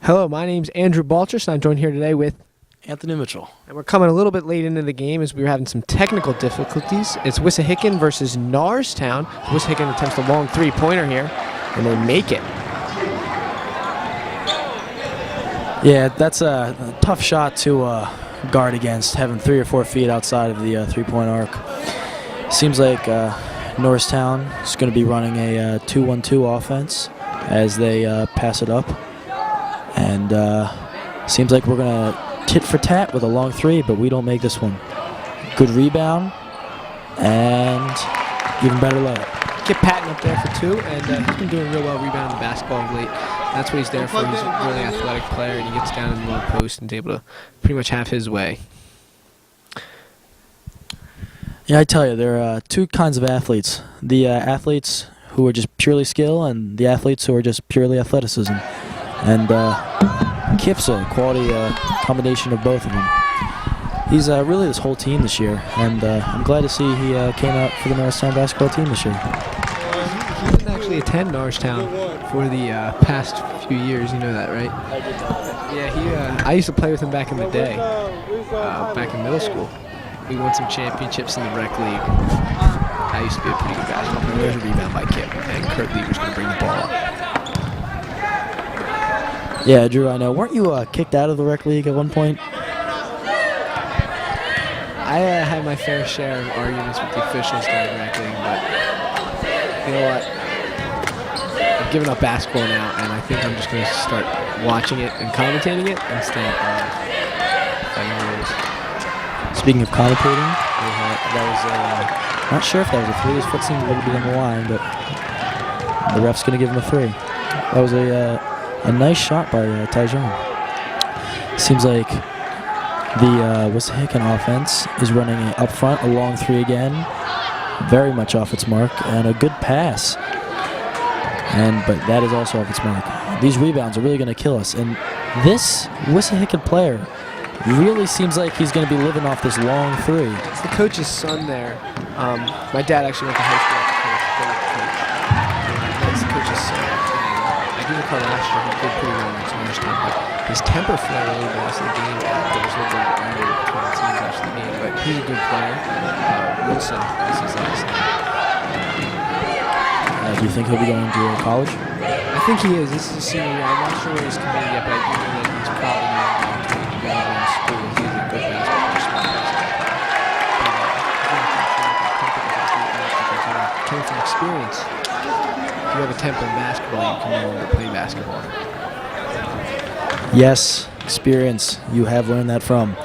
Hello, my name's Andrew Balchus, and I'm joined here today with Anthony Mitchell. And we're coming a little bit late into the game as we were having some technical difficulties. It's Wissahickon versus Norristown. Wissahickon attempts a long three-pointer here, and they make it. Yeah, that's a tough shot to guard against, having 3 or 4 feet outside of the three-point arc. Seems like Norristown is going to be running a 2-1-2 offense as they pass it up. And seems like we're going to tit for tat with a long three, but we don't make this one. Good rebound and even better layup. Kip Patton up there for 2, and he's been doing real well rebounding the basketball of late. That's what he's there for. He's a really athletic player, and he gets down in the low post and is able to pretty much have his way. Yeah, I tell you, there are 2 kinds of athletes. The athletes who are just purely skill and the athletes who are just purely athleticism. And Kip's a quality combination of both of them. He's really this whole team this year, and I'm glad to see he came out for the Norristown basketball team this year. He didn't actually attend Norristown for the past few years. You know that, right? I did not. Yeah, I used to play with him back in the day, back in middle school. We won some championships in the rec league. I used to be a pretty good basketball player. There's a rebound by Kip, and Kurt Lever's going to bring the ball up. Yeah, Drew, I know. Weren't you kicked out of the rec league at one point? I had my fair share of arguments with the officials during rec league, but you know what? I've given up basketball now, and I think I'm just going to start watching it and commentating it instead of playing rules. Speaking of commentating, that was not sure if that was a 3. His foot seemed a little bit on the line, but the ref's going to give him a 3. That was a nice shot by Tyjon. Seems like the Wissahickon offense is running up front, a long 3 again, very much off its mark, and a good pass. But that is also off its mark. These rebounds are really going to kill us. And this Wissahickon player really seems like he's going to be living off this long 3. It's the coach's son there. My dad actually went to high school as a coach. That's the coach's son. I do recall last year he did pretty well in Norristown, but his temper flare really lost the game. There was a little bit of anger between the teams after the game, but he's a good player. Wilson is his last name. Do you think he'll be going to college? I think he is. This is his senior year. I'm not sure where he's committed yet, but I do know that he's probably not going to be in school. He's a good basketball player. Came from experience. If you have a temper in basketball, you can no longer play basketball. Yes, experience. You have learned that from.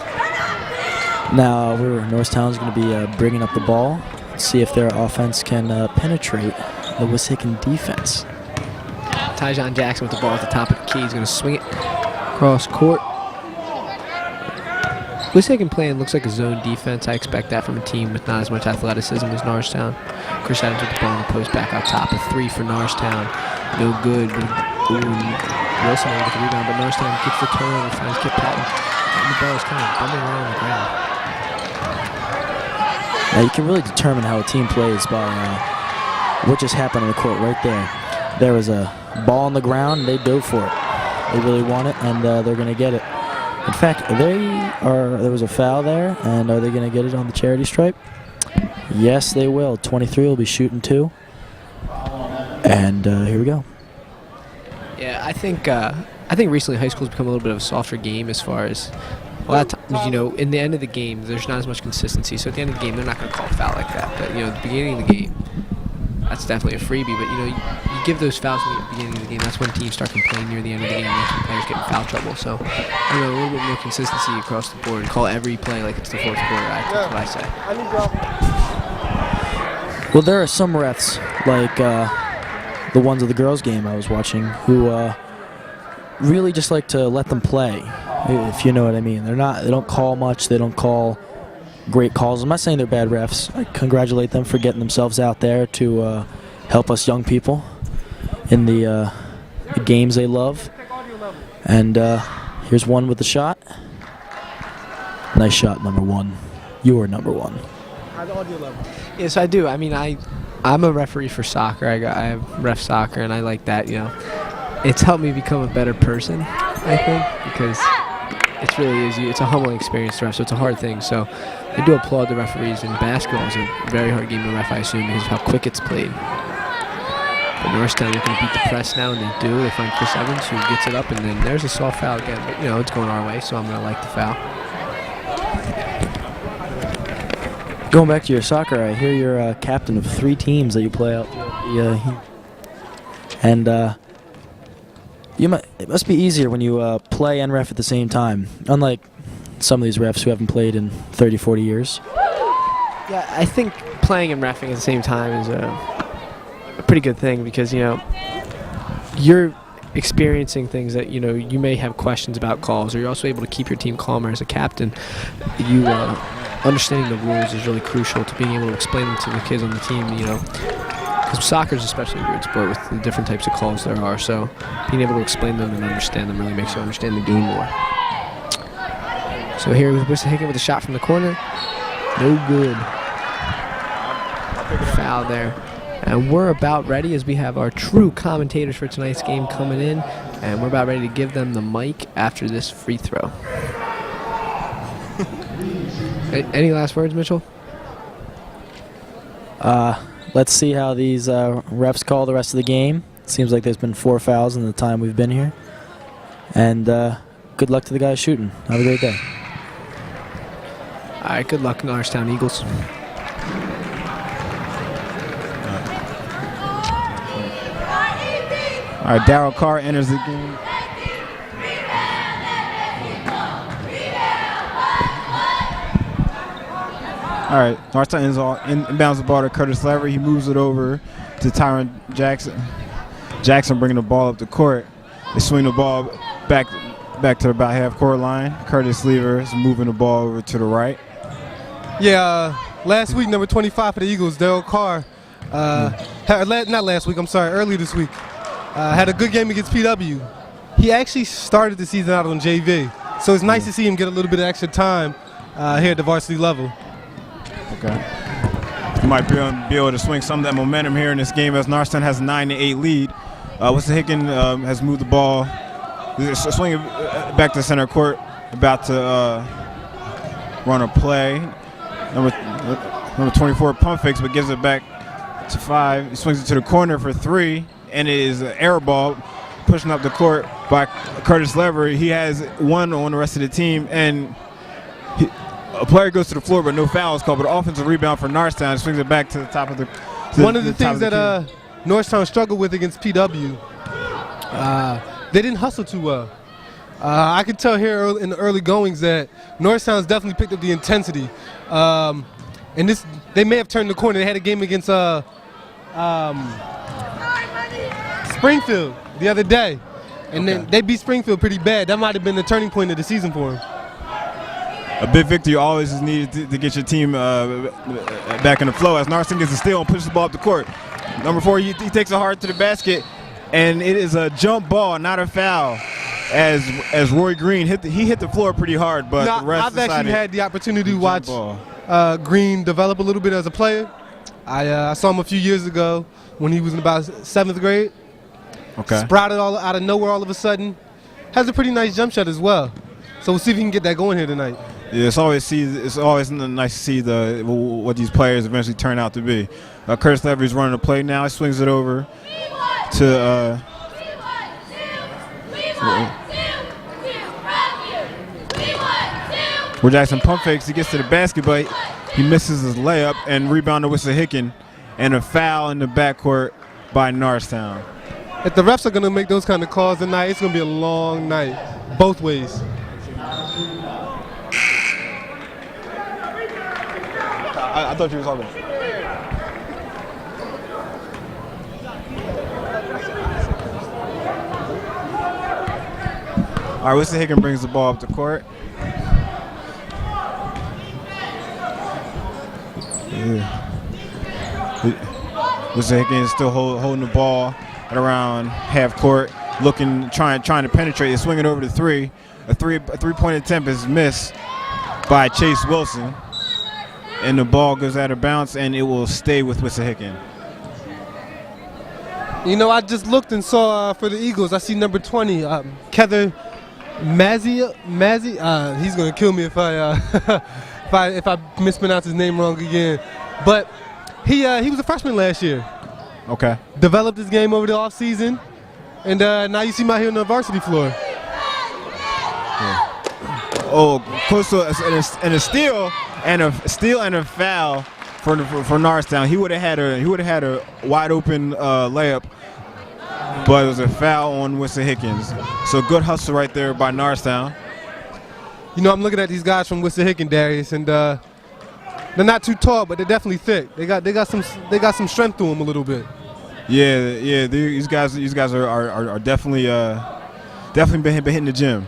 Now, Norristown's going to be bringing up the ball. Let's see if their offense can penetrate the Wissahickon defense. Tyjon Jackson with the ball at the top of the key. He's going to swing it across court. Wissahickon playing looks like a zone defense. I expect that from a team with not as much athleticism as Norristown. Chris Adams with the ball in the post back out top. A 3 for Norristown. No good. Wilson able to get the rebound, but Norristown gets the turnover, finds Kip Patton. And the ball is kind of bumming around on the ground. Now you can really determine how a team plays by what just happened on the court right there. There was a ball on the ground, and they dove for it. They really want it, and they're going to get it. In fact, there was a foul there, and are they going to get it on the charity stripe? Yes, they will. 23 will be shooting 2. And here we go. Yeah, I think recently high school's become a little bit of a softer game as far as a lot of times, in the end of the game, there's not as much consistency. So at the end of the game, they're not going to call a foul like that. But, at the beginning of the game, that's definitely a freebie. But, you give those fouls at the beginning of the game. That's when teams start complaining near the end of the game. That's when players get in foul trouble. So, a little bit more consistency across the board. Call every play like it's the fourth quarter. That's what I say. Well, there are some refs, like the ones of the girls' game I was watching, who really just like to let them play, if you know what I mean. They don't call much. They don't call great calls. I'm not saying they're bad refs. I congratulate them for getting themselves out there to help us young people in the games they love. And here's one with the shot. Nice shot, number 1. You are number 1. How's audio level? Yes, I do. I mean, I'm a referee for soccer. I ref soccer, and I like that. It's helped me become a better person. I think, because it really is. It's a humbling experience to ref, so it's a hard thing. So I do applaud the referees, and basketball is a very hard game to ref, I assume, because of how quick it's played. But Norristown looking to beat the press now, and they do. They find Chris Evans, who gets it up, and then there's a soft foul again. But, it's going our way, so I'm going to like the foul. Going back to your soccer, I hear you're captain of 3 teams that you play out. And it must be easier when you play and ref at the same time, unlike some of these refs who haven't played in 30, 40 years. Yeah, I think playing and reffing at the same time is a pretty good thing because, you're experiencing things that, you may have questions about calls, or you're also able to keep your team calmer as a captain. You understanding the rules is really crucial to being able to explain them to the kids on the team, because soccer is especially a weird sport with the different types of calls there are, so being able to explain them and understand them really makes you understand the game more. So here with Wissahickon with a shot from the corner. No good. Foul there. And we're about ready as we have our true commentators for tonight's game coming in, and we're about ready to give them the mic after this free throw. Any last words, Mitchell? Let's see how these refs call the rest of the game. Seems like there's been 4 fouls in the time we've been here. And good luck to the guys shooting. Have a great day. All right, good luck, Norristown Eagles. All right, Darryl Carr enters the game. All right, Norristown inbounds the ball to Curtis Lever. He moves it over to Tyron Jackson. Jackson bringing the ball up the court. They swing the ball back to about half-court line. Curtis Lever is moving the ball over to the right. Yeah, last week, number 25 for the Eagles, Darryl Carr, not last week, I'm sorry, earlier this week, had a good game against PW. He actually started the season out on JV, so it's nice to see him get a little bit of extra time here at the varsity level. Okay. He might be able to swing some of that momentum here in this game as Norristown has a 9-8 lead. Wissahickon has moved the ball, swinging back to center court, about to run a play. Number 24 pump fakes, but gives it back to 5. He swings it to the corner for 3, and it is an air ball pushing up the court by Curtis Lever. He has 1 on the rest of the team, and a player goes to the floor, but no foul is called. But offensive rebound for Norristown. Swings it back to the top of the. One of the things that Norristown struggled with against PW, they didn't hustle too well. I could tell here in the early goings that Norristown's definitely picked up the intensity. And they may have turned the corner. They had a game against Springfield the other day, and then they beat Springfield pretty bad. That might have been the turning point of the season for them. A big victory always is needed to get your team back in the flow. As Norristown gets a steal and pushes the ball up the court. Number 4, he takes it hard to the basket, and it is a jump ball, not a foul. As Roy Green hit the floor pretty hard, but the rest I've actually had the opportunity to watch Green develop a little bit as a player. I saw him a few years ago when he was in about 7th grade. Okay. Sprouted all out of nowhere all of a sudden. Has a pretty nice jump shot as well. So we'll see if he can get that going here tonight. Yeah, it's always nice to see what these players eventually turn out to be. Curtis Lever is running the play now. He swings it over to where Jackson pump fakes. He gets to the basket, but he misses his layup and rebound to Wissahickon, and a foul in the backcourt by Norristown. If the refs are going to make those kind of calls tonight, it's going to be a long night, both ways. I thought you were talking. All right, Wissahickon brings the ball up the court. Wissahickon is still holding the ball at around half court, trying to penetrate. They're swinging over to 3. A three-point attempt is missed by Chase Wilson, and the ball goes out of bounds, and it will stay with Wissahickon. I just looked and saw for the Eagles. I see number 20, Heather Mazzy, he's gonna kill me if I if I mispronounce his name wrong again. But he was a freshman last year. Okay. Developed his game over the off season, and now you see him out here on the varsity floor. Yeah. Oh, close to a steal and a foul for Norristown. He would have had a wide open layup, but it was a foul on Wissahickon. So good hustle right there by Norristown. You know, I'm looking at these guys from Wissahickon, Darius, and they're not too tall, but they're definitely thick. They got some strength to them a little bit. Yeah. These guys are definitely been hitting the gym.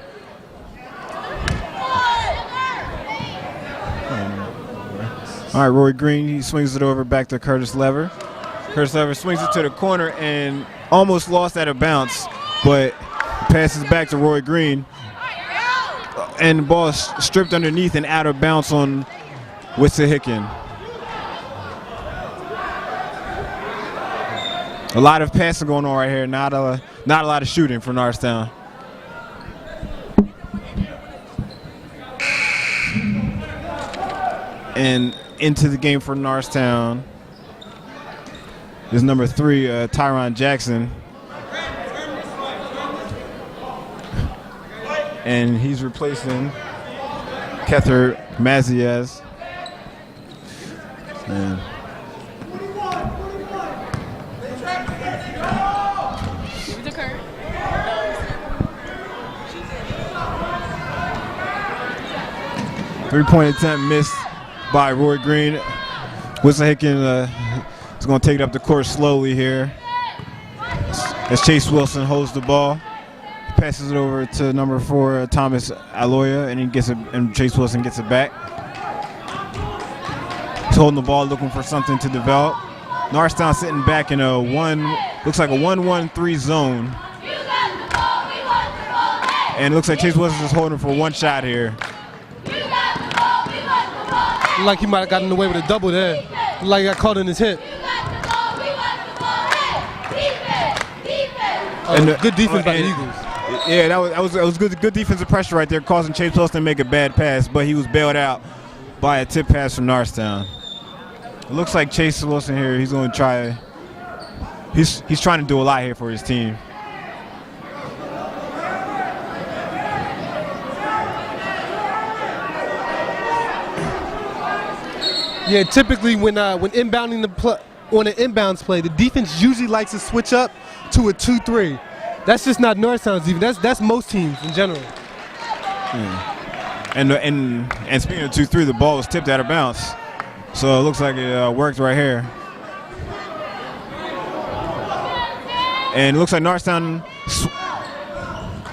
All right, Roy Green, he swings it over back to Curtis Lever. Curtis Lever swings it to the corner and almost lost at a bounce, but passes back to Roy Green. And the ball is stripped underneath and out of bounds on Wissahickon. A lot of passing going on right here, not a lot of shooting for Norristown. And into the game for Norristown is number 3, Tyron Jackson. And he's replacing Kether Maziaz. And 3-point attempt missed by Roy Green. Wissahickon is going to take it up the court slowly here as Chase Wilson holds the ball. He passes it over to number 4, Thomas Aloya, and Chase Wilson gets it back. He's holding the ball, looking for something to develop. Norristown sitting back in looks like a 1-1-3 zone. And it looks like Chase Wilson is holding for one shot here. Like he might have gotten away with a double there. Like he got caught in his hip. Good defense by the Eagles. Yeah, that was good defensive pressure right there, causing Chase Wilson to make a bad pass, but he was bailed out by a tip pass from Norristown. It looks like Chase Wilson here, he's going to try. He's trying to do a lot here for his team. Yeah, typically when inbounding on an inbounds play, the defense usually likes to switch up to a 2-3. That's just not Norristown's defense. That's most teams in general. And speaking of 2-3, the ball was tipped out of bounds, so it looks like it worked right here. And it looks like Norristown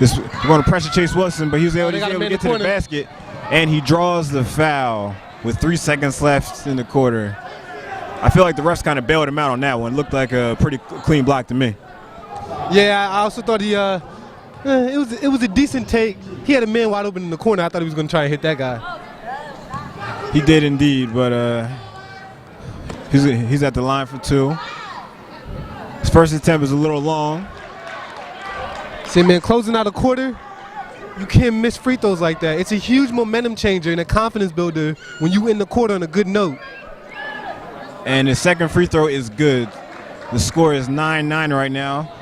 is going to pressure Chase Wilson, but he was able to get to the basket, and he draws the foul with 3 seconds left in the quarter. I feel like the refs kind of bailed him out on that one. Looked like a pretty clean block to me. Yeah, I also thought it was a decent take. He had a man wide open in the corner. I thought he was going to try and hit that guy. He did indeed, but he's at the line for 2. His first attempt is a little long. See, man, closing out a quarter, you can't miss free throws like that. It's a huge momentum changer and a confidence builder when you end the quarter on a good note. And his second free throw is good. The score is 9-9 right now.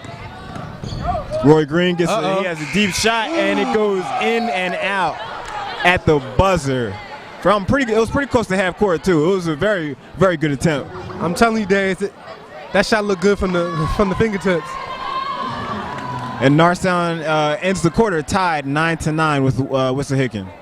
Roy Green he has a deep shot, and it goes in and out at the buzzer. It was pretty close to half court too. It was a very, very good attempt. I'm telling you, Darius, that shot looked good from the fingertips. And Norristown ends the quarter tied 9-9 with Wissahickon.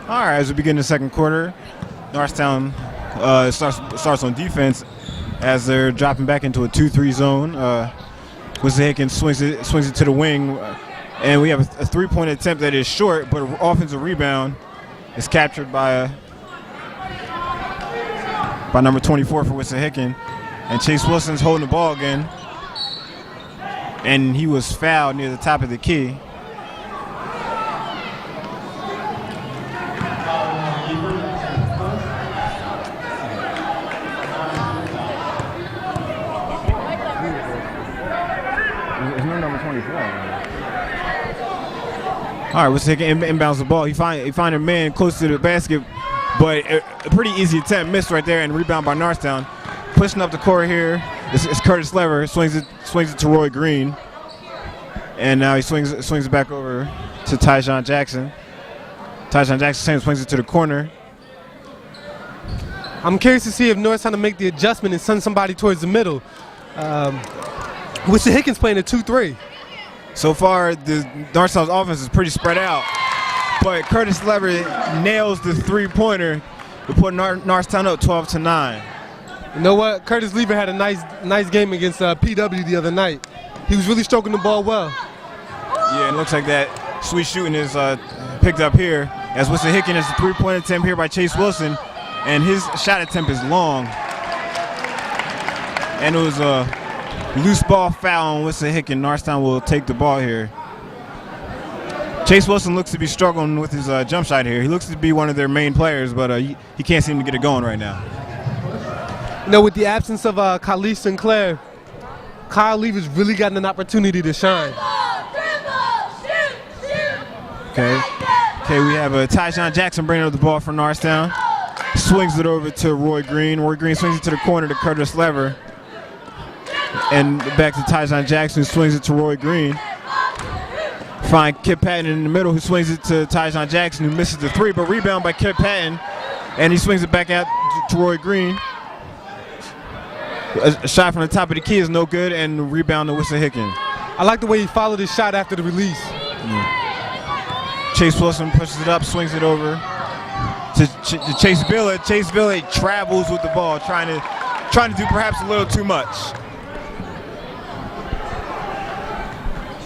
All right, as we begin the second quarter, Norristown starts on defense as they're dropping back into a 2-3 zone. Wissahickon swings it to the wing, and we have a three-point attempt that is short, but an offensive rebound is captured by number 24 for Wissahickon, and Chase Wilson's holding the ball again, and he was fouled near the top of the key. All right, Wissahickon inbounds the ball. He find a man close to the basket, but a pretty easy attempt missed right there, and rebound by Norristown. Pushing up the court here is Curtis Lever. Swings it to Roy Green, and now he swings it back over to Tyjon Jackson. Tyjon Jackson swings it to the corner. I'm curious to see if Norristown to make the adjustment and send somebody towards the middle. Wissahickon playing a 2-3. So far, the Norristown's offense is pretty spread out, but Curtis Lever nails the three-pointer to put Norristown up 12-9. You know what? Curtis Lever had a nice game against PW the other night. He was really stroking the ball well. Yeah, it looks like that sweet shooting is picked up here as Wissahickon has a three-point attempt here by Chase Wilson, and his shot attempt is long. And it was a loose ball foul on Wissahickon. Norristown will take the ball here. Chase Wilson looks to be struggling with his jump shot here. He looks to be one of their main players, but he can't seem to get it going right now. You know, with the absence of Khalif Sinclair, Kyle Lever's really gotten an opportunity to shine. Okay, we have Tyjon Jackson bringing up the ball for Norristown. Swings it over to Roy Green. Roy Green swings it to the corner to Curtis Lever. And back to Tyjon Jackson, who swings it to Roy Green. Find Kip Patton in the middle, who swings it to Tyjon Jackson, who misses the three, but rebound by Kip Patton. And he swings it back out to Roy Green. A shot from the top of the key is no good, and rebound to Wissahickon. I like the way he followed his shot after the release. Chase Wilson pushes it up, swings it over to Chase Billett. Chase Billett travels with the ball, trying to do perhaps a little too much.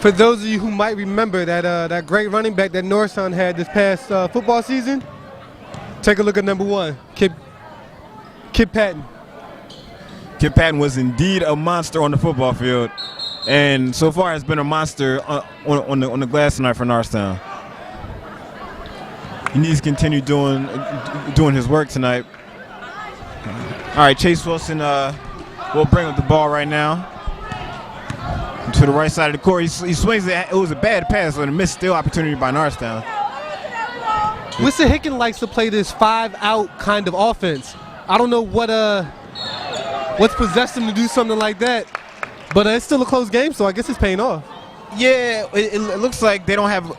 For those of you who might remember that great running back that Norristown had this past football season, take a look at number 1, Kip Patton. Kip Patton was indeed a monster on the football field, and so far has been a monster on the glass tonight for Norristown. He needs to continue doing his work tonight. All right, Chase Wilson will bring up the ball right now to the right side of the court. He swings it. It was a bad pass, but a missed steal opportunity by Norristown. Wissahickon likes to play this 5-out kind of offense. I don't know what's possessed him to do something like that, but it's still a close game, so I guess it's paying off. Yeah, it looks like they don't have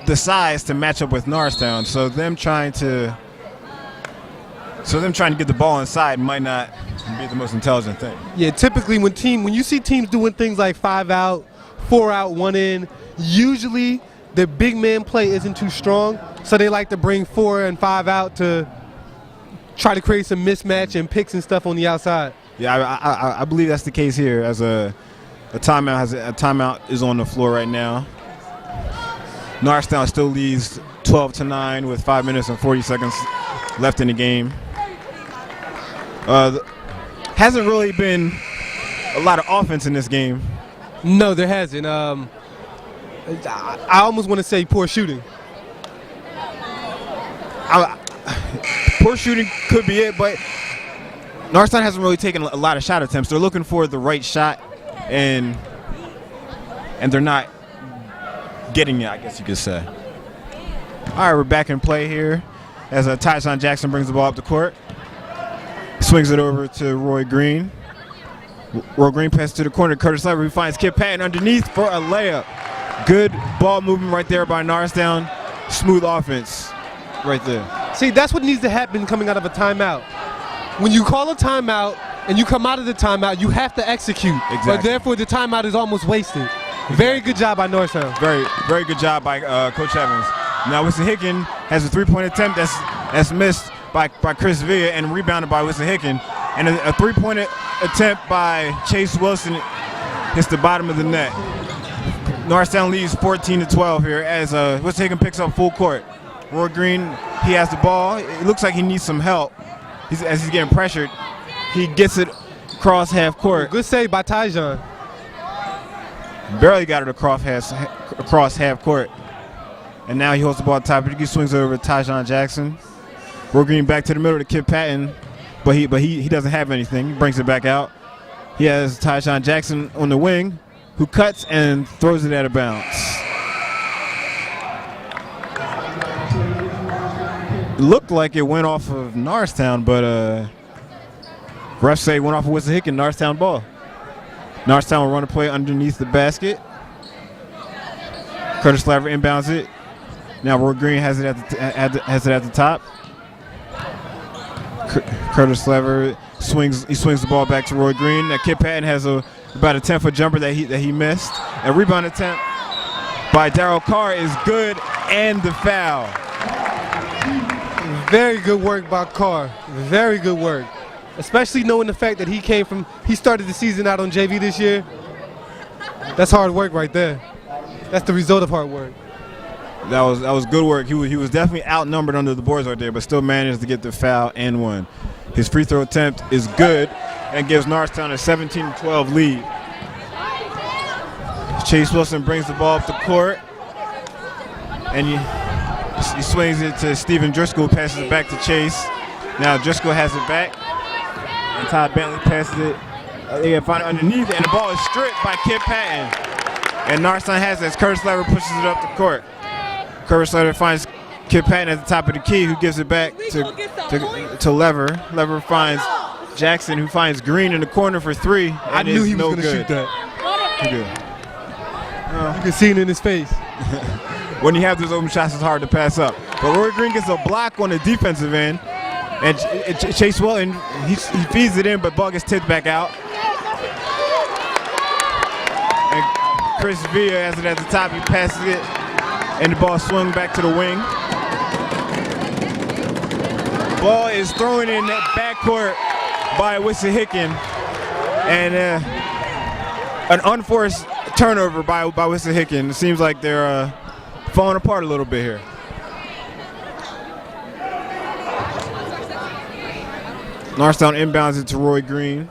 the size to match up with Norristown, so them trying to get the ball inside might not be the most intelligent thing. Yeah, typically when you see teams doing things like 5-out, 4-out, 1-in, usually the big man play isn't too strong, so they like to bring 4 and 5 out to try to create some mismatch and picks and stuff on the outside. Yeah, I believe that's the case here. As a timeout is on the floor right now. Norristown still leads 12-9 with 5 minutes and 40 seconds left in the game. Hasn't really been a lot of offense in this game. No, there hasn't. I almost want to say poor shooting. Poor shooting could be it, but Norristown hasn't really taken a lot of shot attempts. They're looking for the right shot, and they're not getting it, I guess you could say. All right, we're back in play here as Tyjon Jackson brings the ball up the court. swings it over to Roy Green. Roy Green passes to the corner. Curtis Lever, who finds Kip Patton underneath for a layup. Good ball movement right there by Norristown. Smooth offense right there. See, that's what needs to happen coming out of a timeout. When you call a timeout and you come out of the timeout, you have to execute. Exactly. But therefore, the timeout is almost wasted. Very good job by Norristown. Very, very good job by Coach Evans. Now Wissahickon has a three-point attempt that's missed by Chris Villa and rebounded by Wissahickon. And a three-point attempt by Chase Wilson hits the bottom of the net. Norristown leads 14-12 here as Wissahickon picks up full court. Roy Green, he has the ball. It looks like he needs some help. As he's getting pressured, he gets it across half court. Good save by Tyjon. Barely got it across half court. And now he holds the ball at the top. He swings it over to Tyjon Jackson. Roy Green back to the middle to Kip Patton, but he doesn't have anything. He brings it back out. He has Tyjon Jackson on the wing, who cuts and throws it out of bounds. It looked like it went off of Norristown, but refs say it went off of Wissahickon, Norristown ball. Norristown will run a play underneath the basket. Curtis Lever inbounds it. Now Roy Green has it at the top. Curtis Lever swings the ball back to Roy Green. Now Kip Patton has about a 10-foot jumper that he missed. A rebound attempt by Darryl Carr is good, and the foul. Very good work by Carr. Very good work. Especially knowing the fact that he started the season out on JV this year. That's hard work right there. That's the result of hard work. That was good work. He was definitely outnumbered under the boards right there, but still managed to get the foul and won. His free throw attempt is good and gives Norristown a 17-12 lead. Chase Wilson brings the ball up the court, and he swings it to Stephen Driscoll, passes it back to Chase. Now Driscoll has it back, and Todd Bentley passes it. They find it underneath, and the ball is stripped by Kip Patton. And Norristown has it as Curtis Lever pushes it up the court. Curtis Lever finds Kip Patton at the top of the key, who gives it back to Lever. Lever finds Jackson, who finds Green in the corner for three. I knew he was going to shoot that. You can see it in his face. When you have those open shots, it's hard to pass up. But Roy Green gets a block on the defensive end, and Chase Wilson, he feeds it in, but ball gets tipped back out. And Chris Villa has it at the top. He passes it, and the ball swung back to the wing. Ball is thrown in that backcourt by Wissahickon, and an unforced turnover by Wissahickon. It seems like they're falling apart a little bit here. Norristown inbounds it to Roy Green.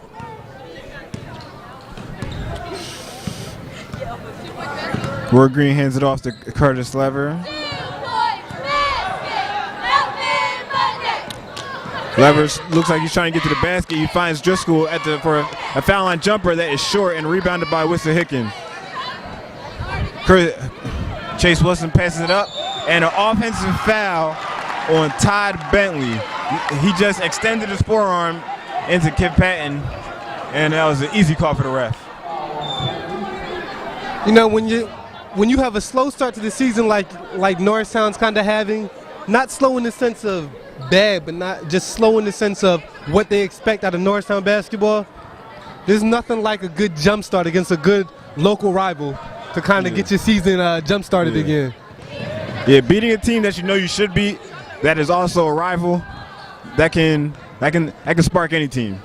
Roy Green hands it off to Curtis Lever. Lever looks like he's trying to get to the basket. He finds Driscoll for a foul line jumper that is short and rebounded by Wissahickon. Chase Wilson passes it up, and an offensive foul on Todd Bentley. He just extended his forearm into Kip Patton, and that was an easy call for the ref. You know, when you have a slow start to the season like Norristown's kind of having, not slow in the sense of bad, but not just slow in the sense of what they expect out of Norristown basketball, there's nothing like a good jump start against a good local rival to kind of get your season jump started again. Yeah, beating a team that you know you should beat, that is also a rival, that can spark any team.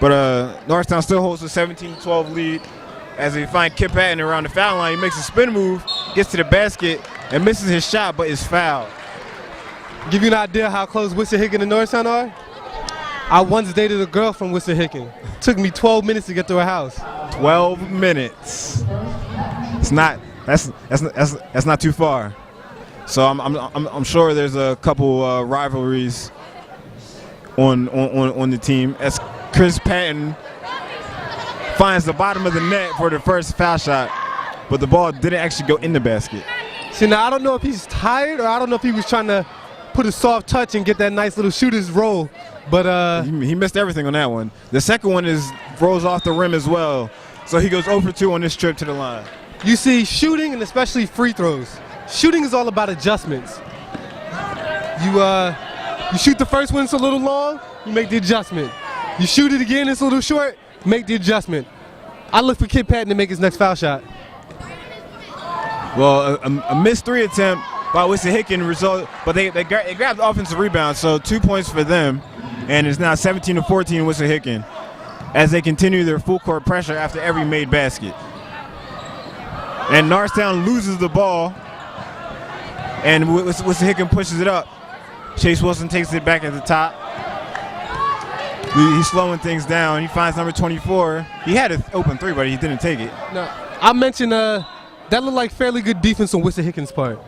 But Norristown still holds a 17-12 lead as they find Kip Patton around the foul line. He makes a spin move, gets to the basket, and misses his shot, but is fouled. Give you an idea how close Wissahickon and Norristown are? I once dated a girl from Wissahickon. Took me 12 minutes to get to her house. 12 minutes. That's not too far. So I'm sure there's a couple rivalries on the team as Chris Patton finds the bottom of the net for the first foul shot, but the ball didn't actually go in the basket. See, now I don't know if he's tired or I don't know if he was trying to put a soft touch and get that nice little shooter's roll. But he missed everything on that one. The second one rolls off the rim as well. So he goes 0 for 2 on this trip to the line. You see, shooting and especially free throws. Shooting is all about adjustments. You shoot the first one, it's a little long, you make the adjustment. You shoot it again, it's a little short, make the adjustment. I look for Kid Patton to make his next foul shot. Well, a missed 3 attempt by Wissahickon result, but they grabbed the offensive rebound, so 2 points for them, and it's now 17-14 Wissahickon as they continue their full court pressure after every made basket. And Norristown loses the ball, and Wissahickon pushes it up. Chase Wilson takes it back at the top. He's slowing things down. He finds number 24. He had an open 3, but he didn't take it. No, I mentioned that looked like fairly good defense on Wissahickon's part.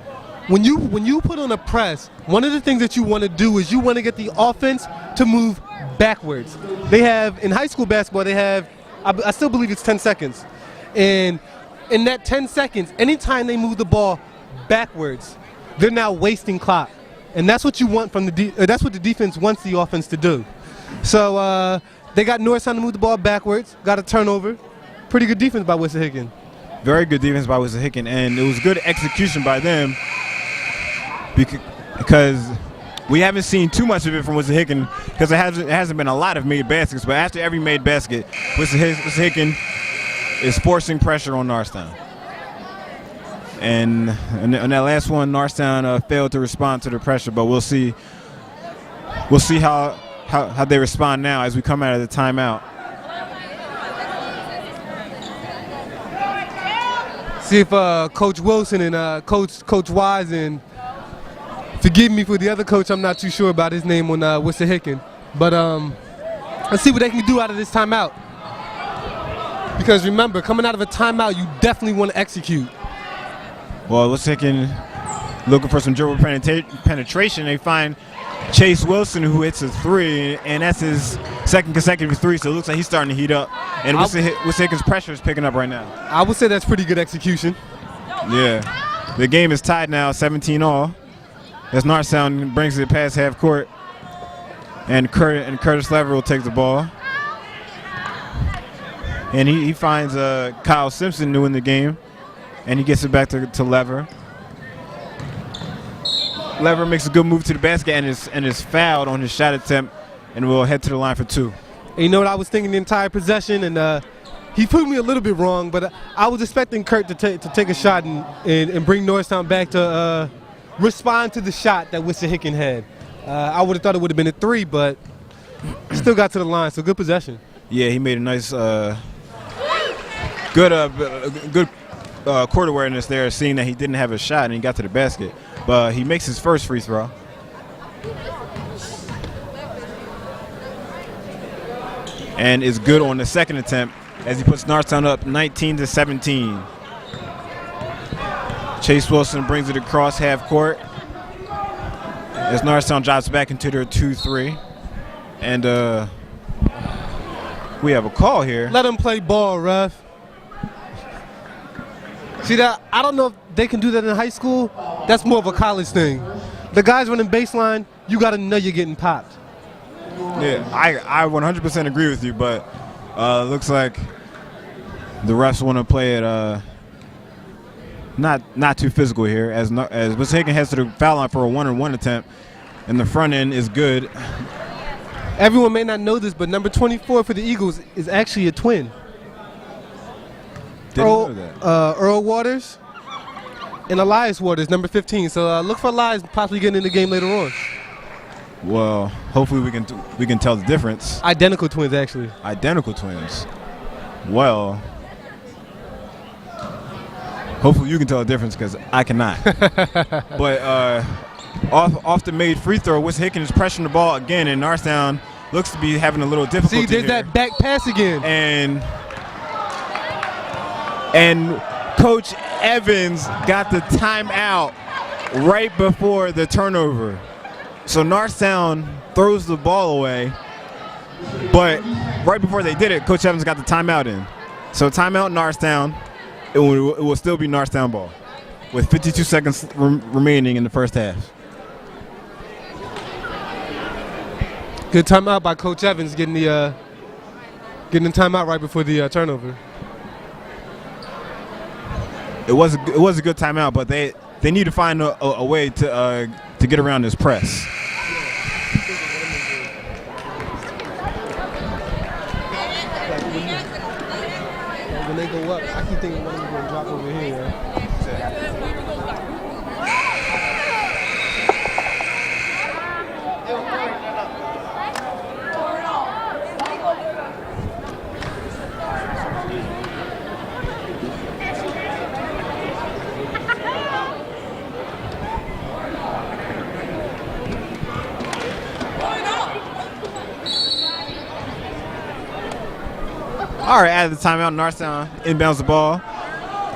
When you put on a press, one of the things that you want to do is you want to get the offense to move backwards. They have, in high school basketball, they have, I still believe it's 10 seconds. And in that 10 seconds, anytime they move the ball backwards, they're now wasting clock. And that's what you want from that's what the defense wants the offense to do. So they got Norristown to move the ball backwards, got a turnover. Pretty good defense by Wissahickon. Very good defense by Wissahickon, and it was good execution by them because we haven't seen too much of it from Wissahickon because it hasn't been a lot of made baskets, but after every made basket, Wissahickon is forcing pressure on Norristown. And on that last one, Norristown failed to respond to the pressure, but we'll see how they respond now as we come out of the timeout. See if Coach Wilson and Coach Wise, and forgive me for the other coach, I'm not too sure about his name on Wissahickon, but let's see what they can do out of this timeout. Because remember, coming out of a timeout, you definitely want to execute. Well, Wissahickon looking for some dribble penetration. They find Chase Wilson, who hits a 3, and that's his second consecutive 3, so it looks like he's starting to heat up. And Wissahickon's pressure is picking up right now. I would say that's pretty good execution. Yeah. The game is tied now, 17-all, as Norristown brings it past half court. And Curtis Lever will take the ball. And he finds Kyle Simpson new in the game, and he gets it back to Lever. Lever makes a good move to the basket and is fouled on his shot attempt, and will head to the line for 2. And you know what I was thinking the entire possession, and he proved me a little bit wrong, but I was expecting Kurt to take a shot and bring Norristown back to respond to the shot that Wissahickon had. I would have thought it would have been a 3, but still got to the line, so good possession. Yeah, he made a nice, good court awareness there, seeing that he didn't have a shot and he got to the basket. But he makes his first free throw. And is good on the second attempt as he puts Norristown up 19-17. Chase Wilson brings it across half court as Norristown drops back into their 2-3. And we have a call here. Let him play ball, ref. See that? I don't know if they can do that in high school. That's more of a college thing. The guys running baseline, you got to know you're getting popped. Yeah, I 100% agree with you, but looks like the refs want to play it not too physical here as Wissahickon heads to the foul line for a 1-on-1 attempt, and the front end is good. Everyone may not know this, but number 24 for the Eagles is actually a twin. Didn't know that. Earl Waters and Elias Waters, number 15. So look for Elias possibly getting in the game later on. Well, hopefully we can tell the difference. Identical twins, actually. Identical twins. Well, hopefully you can tell the difference because I cannot. But off the made free throw, Wissahickon is pressuring the ball again, and Norristown looks to be having a little difficulty. See, there's here. that back pass again. And Coach Evans got the timeout right before the turnover. So Norristown throws the ball away, but right before they did it, Coach Evans got the timeout in. So timeout Norristown, it will still be Norristown ball with 52 seconds remaining in the first half. Good timeout by Coach Evans, getting the timeout right before the turnover. It was a good timeout, but they need to find a way to get around this press. When they go up, I keep thinking one of them going to drop over here. All right, out of the timeout, Norristown inbounds the ball.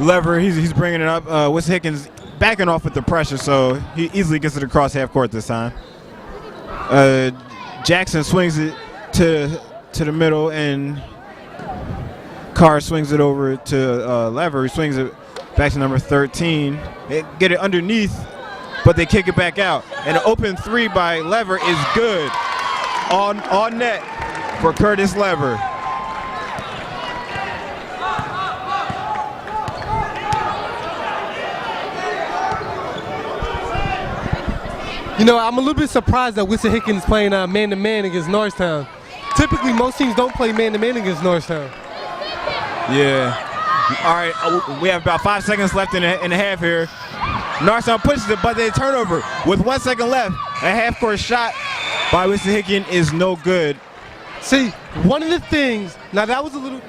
Lever, he's bringing it up. Wissahickon backing off with the pressure, so he easily gets it across half court this time. Jackson swings it to the middle, and Carr swings it over to Lever. He swings it back to number 13. They get it underneath, but they kick it back out. And an open three by Lever is good. On net for Curtis Lever. You know, I'm a little bit surprised that Wissahickon is playing man-to-man against Norristown. Typically, most teams don't play man-to-man against Norristown. Yeah. All right, we have about 5 seconds left in the half here. Norristown pushes it, but they turnover with 1 second left. A half-court shot by Wissahickon is no good. See, one of the things, now that was a little...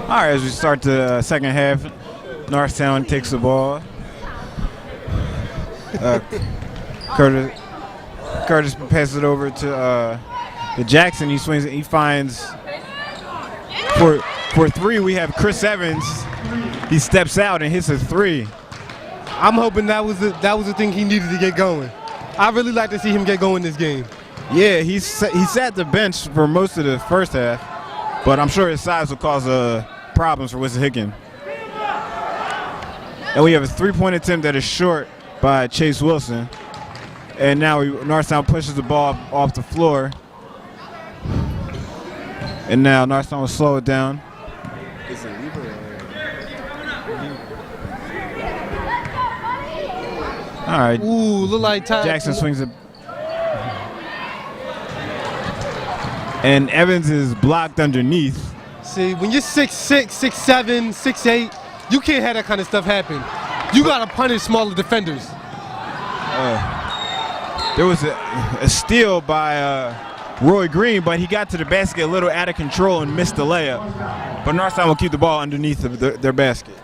All right, as we start the second half, Norristown takes the ball. Curtis passes it over to Jackson. He swings it. He finds for three. We have Chris Evans. He steps out and hits a three. I'm hoping that was the thing he needed to get going. I really like to see him get going this game. Yeah, he sat the bench for most of the first half, but I'm sure his size will cause problems for Wissahickon. And we have a three-point attempt that is short by Chase Wilson. And now Norristown pushes the ball off the floor. And now Norristown will slow it down. Is it Lieber All right. Ooh, look like time. Jackson swings it. And Evans is blocked underneath. See, when you're 6'6", 6'7", 6'8", you can't have that kind of stuff happen. You got to punish smaller defenders. There was a steal by Roy Green, but he got to the basket a little out of control and missed the layup. But Norristown will keep the ball underneath their basket.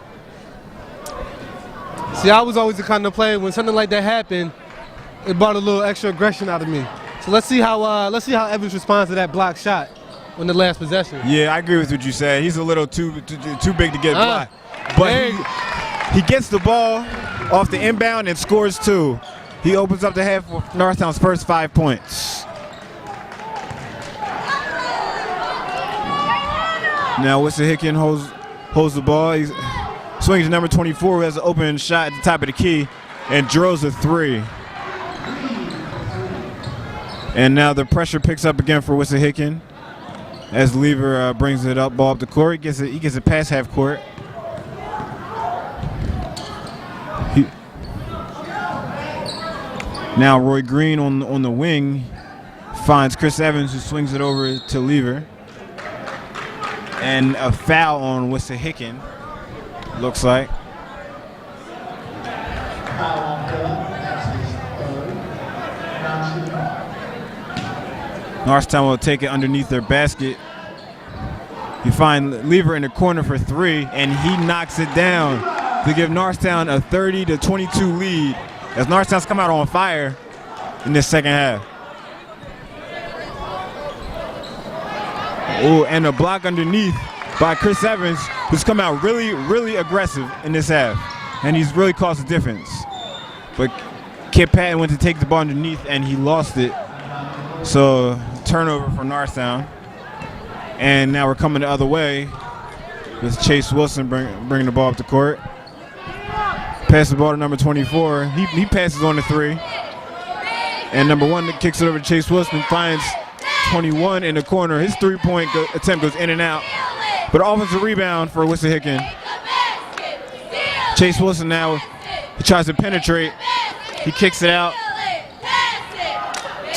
See, I was always the kind of player when something like that happened, it brought a little extra aggression out of me. So let's see how Evans responds to that block shot on the last possession. Yeah, I agree with what you said. He's a little too big to get blocked. But he gets the ball off the inbound and scores two. He opens up the half for Norristown's first 5 points. Now Wissahickon holds the ball. He swings to number 24, who has an open shot at the top of the key, and drills a three. And now the pressure picks up again for Wissahickon as Lever brings it up, ball up the court. He gets it past half court. Now Roy Green on the wing finds Chris Evans, who swings it over to Lever. And a foul on Wissahickon, looks like. Norristown will take it underneath their basket. You find Lever in the corner for three, and he knocks it down to give Norristown a 30-22 lead as Norristown's come out on fire in this second half. Oh, and a block underneath by Chris Evans, who's come out really, really aggressive in this half, and he's really caused a difference. But Kip Patton went to take the ball underneath, and he lost it. So turnover for Norristown. And now we're coming the other way with Chase Wilson bringing the ball up the court. Pass the ball to number 24. He passes on the 3. And number 1 kicks it over to Chase Wilson, finds 21 in the corner. His three-point attempt goes in and out. But offensive rebound for Wissahickon. Chase Wilson now, he tries to penetrate. He kicks it out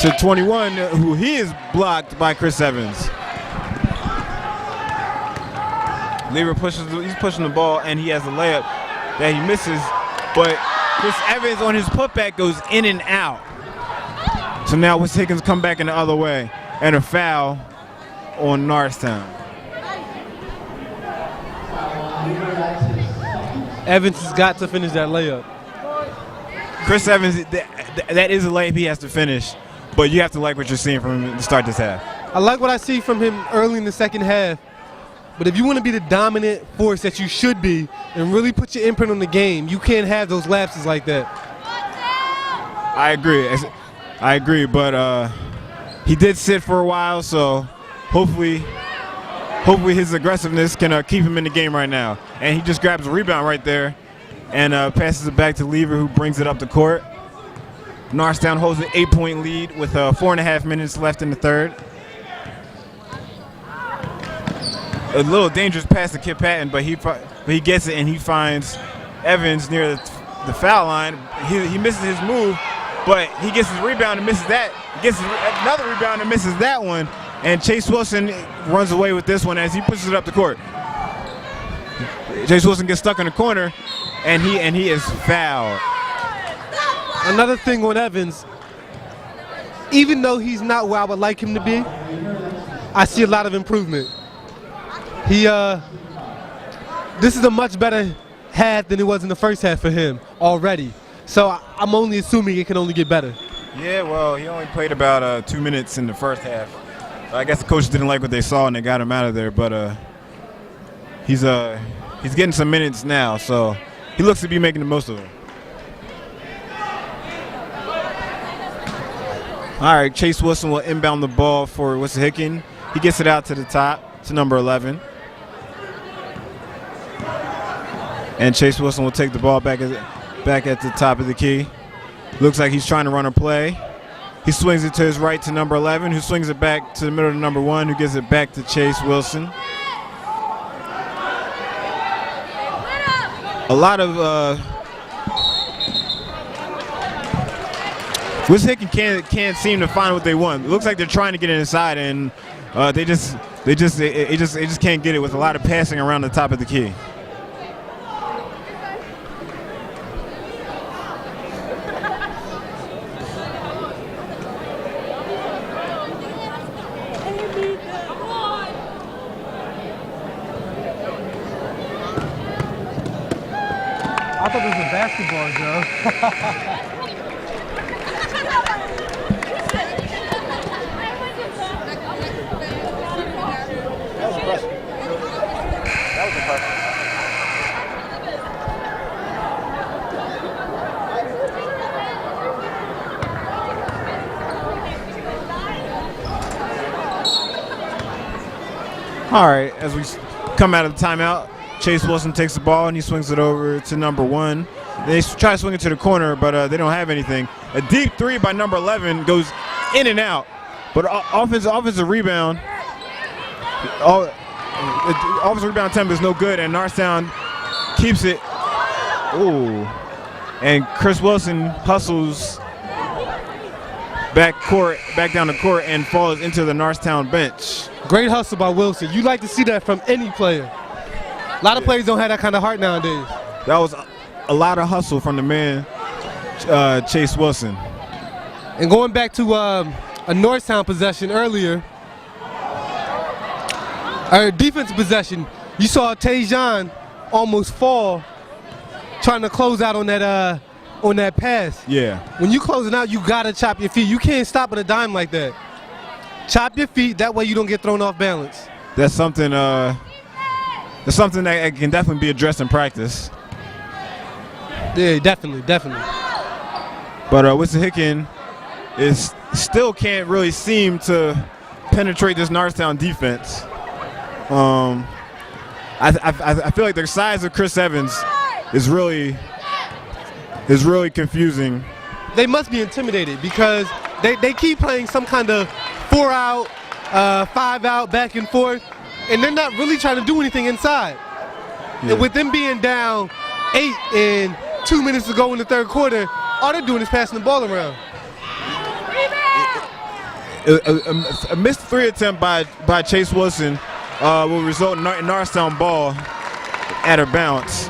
to 21, who he is blocked by Chris Evans. Lever he's pushing the ball, and he has a layup that he misses. But Chris Evans on his putback goes in and out. So now Wissahickon come back in the other way, and a foul on Norristown. Evans has got to finish that layup. Chris Evans, that is a layup he has to finish, but you have to like what you're seeing from him to start this half. I like what I see from him early in the second half, but if you want to be the dominant force that you should be and really put your imprint on the game, you can't have those lapses like that. I agree, but he did sit for a while, so hopefully his aggressiveness can keep him in the game right now. And he just grabs a rebound right there and passes it back to Lever, who brings it up the court. Norristown holds an 8-point lead with 4.5 minutes left in the third. A little dangerous pass to Kip Patton, but he gets it, and he finds Evans near the foul line. He misses his move, but he gets his rebound and misses that. He gets another rebound and misses that one. And Chase Wilson runs away with this one as he pushes it up the court. Chase Wilson gets stuck in the corner, and he is fouled. Another thing on Evans, even though he's not where I would like him to be, I see a lot of improvement. This is a much better half than it was in the first half for him already. So I'm only assuming it can only get better. Yeah, well, he only played about 2 minutes in the first half. I guess the coach didn't like what they saw and they got him out of there, but he's getting some minutes now, so he looks to be making the most of them. All right, Chase Wilson will inbound the ball for Wissahickon. He gets it out to the top to number 11. And Chase Wilson will take the ball back at the top of the key. Looks like he's trying to run a play. He swings it to his right to number 11, who swings it back to the middle to number 1, who gives it back to Chase Wilson. A lot of Wissahickon can't seem to find what they want. It looks like they're trying to get inside, and they just can't get it with a lot of passing around the top of the key. I thought this was basketball, Joe. That was impressive. All right, as we come out of the timeout, Chase Wilson takes the ball and he swings it over to number 1. They try to swing it to the corner, but they don't have anything. A deep 3 by number 11 goes in and out, but offensive rebound. Offensive rebound attempt is no good, and Norristown keeps it. Ooh, and Chris Wilson hustles back down the court and falls into the Norristown bench. Great hustle by Wilson. You like to see that from any player. A lot of players don't have that kind of heart nowadays. That was a lot of hustle from the man, Chase Wilson. And going back to a Norristown possession earlier, our defensive possession, you saw Tajon almost fall trying to close out on that pass. Yeah. When you closing out, you gotta chop your feet. You can't stop at a dime like that. Chop your feet, that way you don't get thrown off balance. That's something it's something that can definitely be addressed in practice. Yeah, definitely. But Wissahickon still can't really seem to penetrate this Norristown defense. I feel like the size of Chris Evans is really confusing. They must be intimidated because they keep playing some kind of 4-out, 5-out, back and forth, and they're not really trying to do anything inside. Yeah. And with them being down 8 and 2 minutes to go in the third quarter, all they're doing is passing the ball around. A missed 3 attempt by Chase Wilson will result in Norristown ball at a bounce.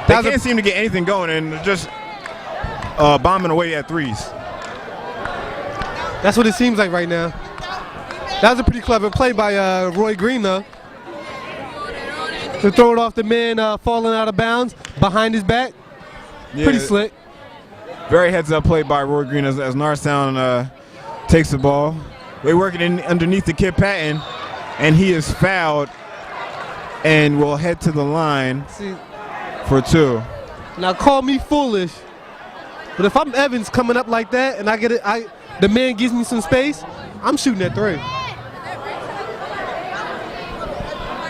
They can't seem to get anything going, and they're just bombing away at threes. That's what it seems like right now. That was a pretty clever play by Roy Green, though. To throw it off the man falling out of bounds behind his back. Yeah, pretty slick. Very heads-up play by Roy Green as Norristown takes the ball. They're working underneath the Kid Patton, and he is fouled and will head to the line for 2. Now call me foolish, but if I'm Evans coming up like that and I get it, the man gives me some space, I'm shooting that 3.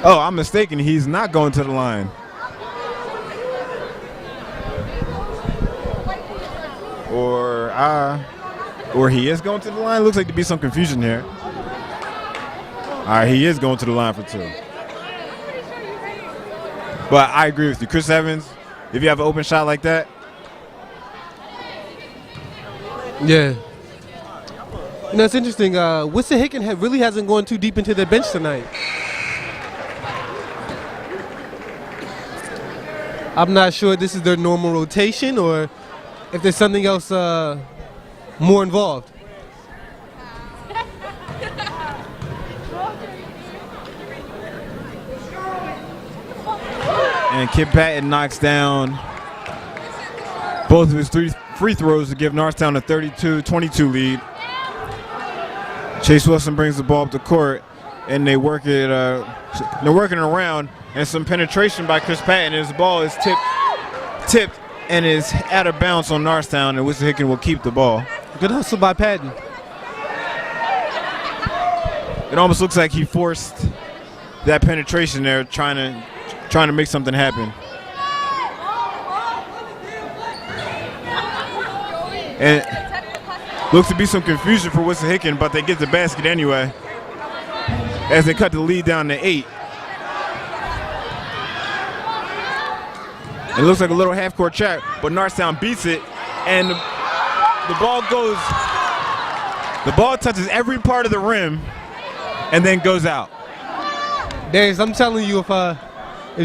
Oh, I'm mistaken. He's not going to the line. Or he is going to the line. Looks like to be some confusion here. All right, he is going to the line for 2. But I agree with you, Chris Evans. If you have an open shot like that, yeah. You know, it's interesting. Wissahickon really hasn't gone too deep into their bench tonight. I'm not sure this is their normal rotation or if there's something else more involved. and Kid Patton knocks down both of his 3 free throws to give Norristown a 32-22 lead. Chase Wilson brings the ball up the court, and they work it. They're working around, and some penetration by Chris Patton. His ball is tipped, and is out of bounds on Norristown, and Wissahickon will keep the ball. Good hustle by Patton. It almost looks like he forced that penetration there, trying to make something happen. And looks to be some confusion for Wissahickon, but they get the basket anyway as they cut the lead down to 8. It looks like a little half-court trap, but Norristown beats it, and the ball touches every part of the rim and then goes out. Darius, I'm telling you, if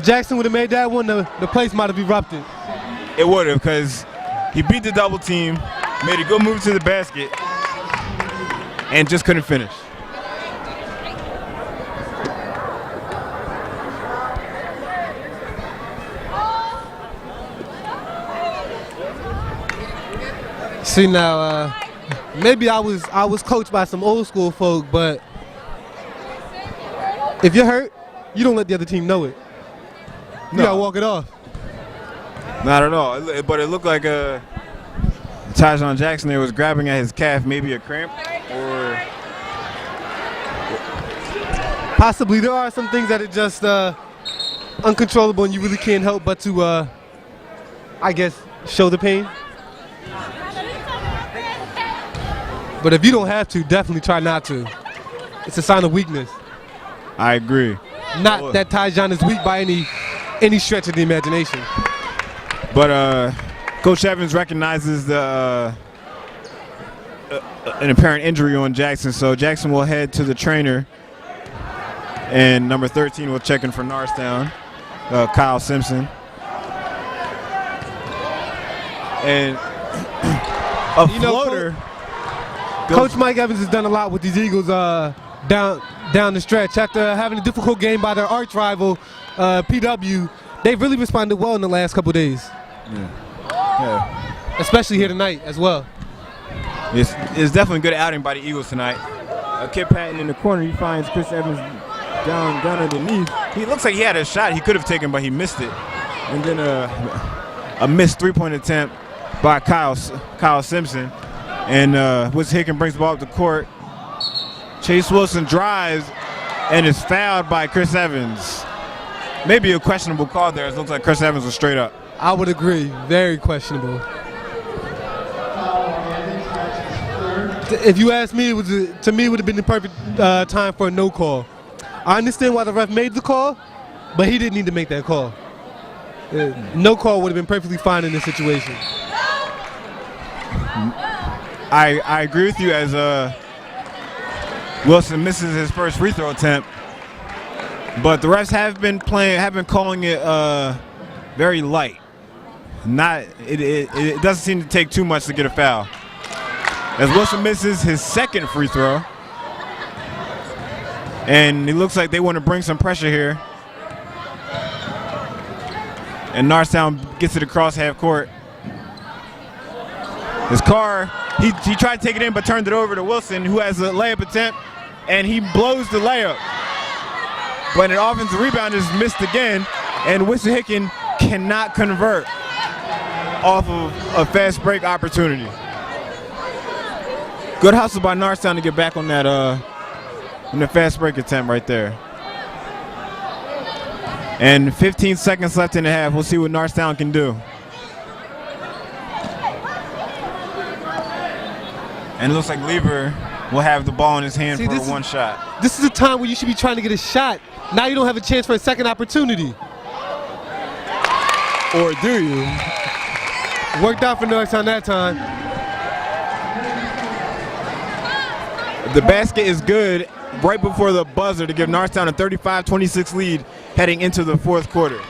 Jackson would have made that one, the place might have erupted. It would have, because he beat the double team, made a good move to the basket, and just couldn't finish. See now, maybe I was coached by some old school folk, but if you're hurt, you don't let the other team know it. You gotta walk it off. Not at all, but it looked like Tyjon Jackson there was grabbing at his calf, maybe a cramp, or possibly there are some things that are just uncontrollable and you really can't help but to, I guess, show the pain. But if you don't have to, definitely try not to. It's a sign of weakness. I agree. Not that Tyjon is weak by any stretch of the imagination. But Coach Evans recognizes an apparent injury on Jackson, so Jackson will head to the trainer, and number 13 will check in for Norristown, Kyle Simpson. And a floater. Coach Mike Evans has done a lot with these Eagles down the stretch. After having a difficult game by their arch rival, PW, they've really responded well in the last couple days. Yeah. Especially here tonight as well. It's definitely a good outing by the Eagles tonight. Kid Patton in the corner, he finds Chris Evans down underneath. He looks like he had a shot he could have taken, but he missed it. And then a missed three-point attempt by Kyle Simpson. And Wissahickon brings the ball up the court. Chase Wilson drives and is fouled by Chris Evans. Maybe a questionable call there. It looks like Chris Evans was straight up. I would agree. Very questionable. If you ask me, to me, it would have been the perfect time for a no call. I understand why the ref made the call, but he didn't need to make that call. No call would have been perfectly fine in this situation. I agree with you as Wilson misses his first free throw attempt, but the refs have been calling it very light. It doesn't seem to take too much to get a foul. As Wilson misses his second free throw, and it looks like they want to bring some pressure here. And Norristown gets it across half court. His car, he tried to take it in but turned it over to Wilson, who has a layup attempt, and he blows the layup. But an offensive rebound is missed again, and Wissahickon cannot convert off of a fast break opportunity. Good hustle by Norristown to get back on that on the fast break attempt right there. And 15 seconds left in the half. We'll see what Norristown can do. And it looks like Lever will have the ball in his hand for one shot. This is a time where you should be trying to get a shot. Now you don't have a chance for a second opportunity. Or do you? Worked out for Norristown that time. The basket is good right before the buzzer to give Norristown a 35-26 lead heading into the fourth quarter.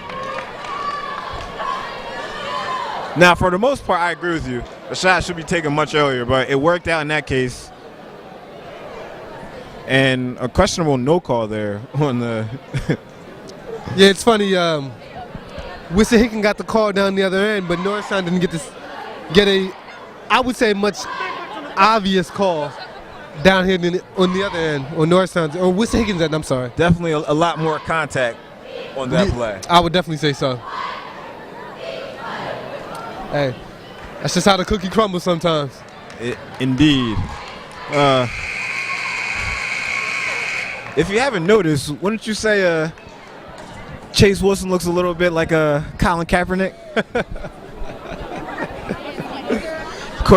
Now, for the most part, I agree with you. The shot should be taken much earlier, but it worked out in that case. And a questionable no call there on the. Yeah, it's funny. Wissahickon got the call down the other end, but Norristown didn't get a, I would say, much obvious call down here on the other end, on Norristown's, or Wissahickon's end, I'm sorry. Definitely a lot more contact on that play. I would definitely say so. Hey, that's just how the cookie crumbles sometimes. Indeed. If you haven't noticed, wouldn't you say Chase Wilson looks a little bit like Colin Kaepernick?